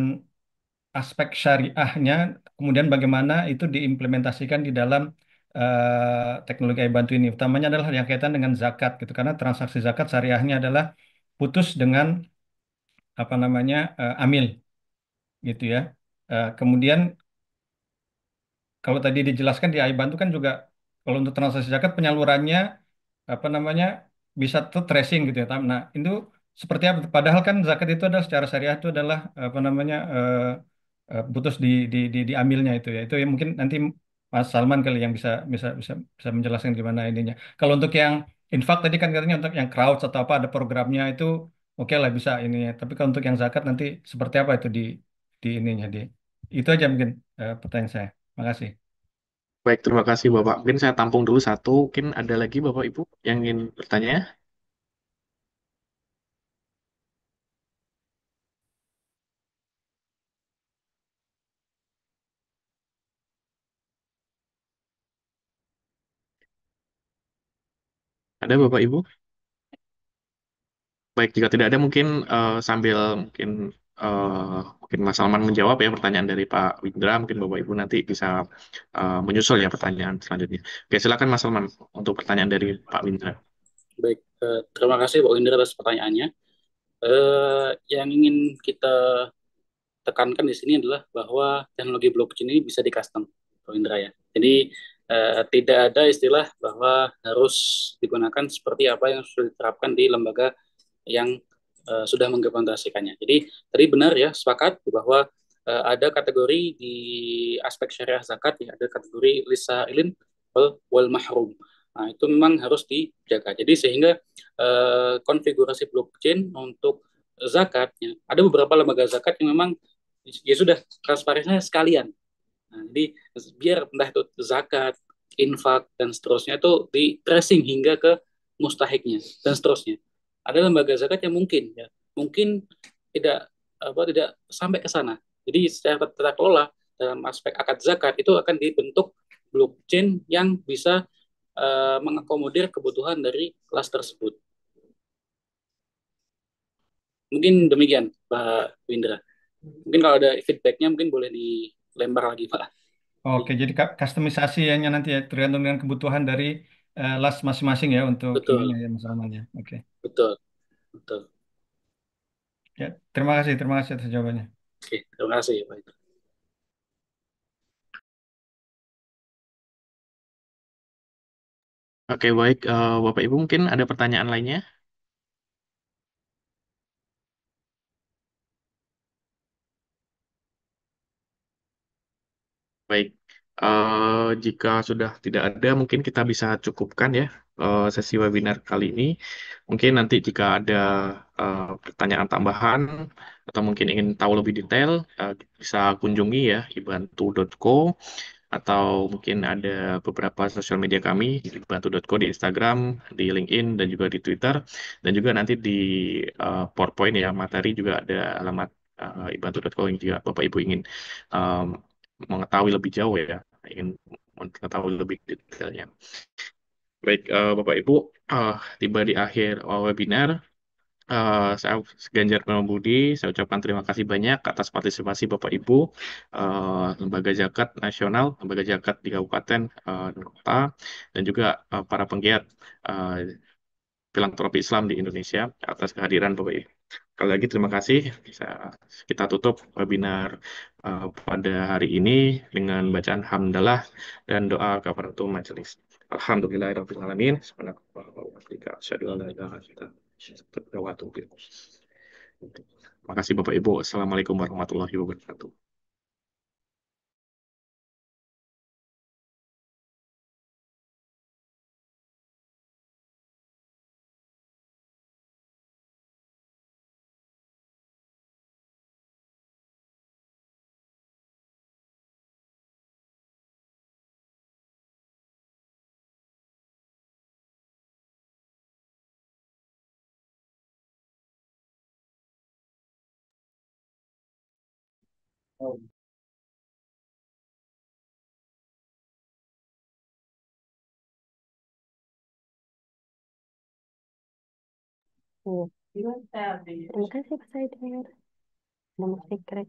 aspek syariahnya, kemudian bagaimana itu diimplementasikan di dalam teknologi iBantu ini. Utamanya adalah yang kaitan dengan zakat gitu, karena transaksi zakat syariahnya adalah putus dengan apa namanya amil gitu ya. Kemudian kalau tadi dijelaskan di iBantu kan juga kalau untuk transaksi zakat penyalurannya apa namanya bisa tuh tracing gitu ya. Nah, itu seperti apa? Padahal kan zakat itu adalah secara syariah itu adalah apa namanya putus diambilnya itu ya. Itu yang mungkin nanti Mas Salman kali yang bisa menjelaskan gimana ininya. Kalau untuk yang infak tadi kan katanya untuk yang crowd atau apa ada programnya itu oke lah bisa ini ya. Tapi kalau untuk yang zakat nanti seperti apa itu di ininya di itu aja mungkin pertanyaan saya. Makasih. Baik, terima kasih Bapak. Mungkin saya tampung dulu satu. Mungkin ada lagi Bapak Ibu yang ingin bertanya? Ada Bapak Ibu? Baik, jika tidak ada mungkin sambil mungkin Mas Salman menjawab ya pertanyaan dari Pak Windra, mungkin Bapak Ibu nanti bisa menyusul ya pertanyaan selanjutnya. Oke, silakan Mas Salman untuk pertanyaan dari Pak Windra. Baik, terima kasih Pak Indra atas pertanyaannya. Yang ingin kita tekankan di sini adalah bahwa teknologi blockchain ini bisa di custom, Pak Indra ya. Jadi tidak ada istilah bahwa harus digunakan seperti apa yang sudah diterapkan di lembaga yang sudah mengimplementasikannya. Jadi tadi benar ya, sepakat bahwa ada kategori di aspek syariah zakat ya, ada kategori lisa ilin wal mahrum. Nah, itu memang harus dijaga. Jadi sehingga konfigurasi blockchain untuk zakatnya, ada beberapa lembaga zakat yang memang ya sudah transparansinya sekalian. Nah, jadi biar entah itu zakat, infak dan seterusnya itu di tracing hingga ke mustahiknya dan seterusnya. Ada lembaga zakat yang mungkin ya, mungkin tidak tidak sampai ke sana. Jadi secara tata kelola dalam aspek akad zakat itu akan dibentuk blockchain yang bisa mengakomodir kebutuhan dari kelas tersebut. Mungkin demikian, Pak Windra. Mungkin kalau ada feedbacknya mungkin boleh dilempar lagi, Pak. Oke, jadi customisasi ya nanti ya tergantung dengan kebutuhan dari las masing-masing ya untuk ininya Betul, ya Mas Rahman ya. Oke. betul, betul. Ya, terima kasih atas jawabannya. Oke, terima kasih, Pak. Oke, baik. Bapak Ibu mungkin ada pertanyaan lainnya? Baik. Jika sudah tidak ada, mungkin kita bisa cukupkan ya sesi webinar kali ini. Mungkin nanti jika ada pertanyaan tambahan atau mungkin ingin tahu lebih detail, bisa kunjungi ya ibantu.co atau mungkin ada beberapa sosial media kami di bantu.co di Instagram, di LinkedIn, dan juga di Twitter. Dan juga nanti di PowerPoint ya, materi juga ada alamat ibantu.co yang jika Bapak Ibu ingin um, mengetahui lebih jauh ya, ingin mengetahui lebih detailnya. Baik, Bapak Ibu, tiba di akhir webinar. Saya Ganjar Pranowo, saya ucapkan terima kasih banyak atas partisipasi Bapak Ibu, Lembaga Zakat Nasional, Lembaga Zakat di Kabupaten dan Kota, dan juga para penggiat eh, filantropi Islam di Indonesia atas kehadiran Bapak Ibu. Sekali lagi terima kasih. Kita tutup webinar pada hari ini dengan bacaan hamdalah dan doa kafaratul majelis. Alhamdulillahirrahmanirrahim. Terima kasih Bapak Ibu. Assalamualaikum warahmatullahi wabarakatuh. Iya. Terima kasih Pak Saidar. Nomor secret.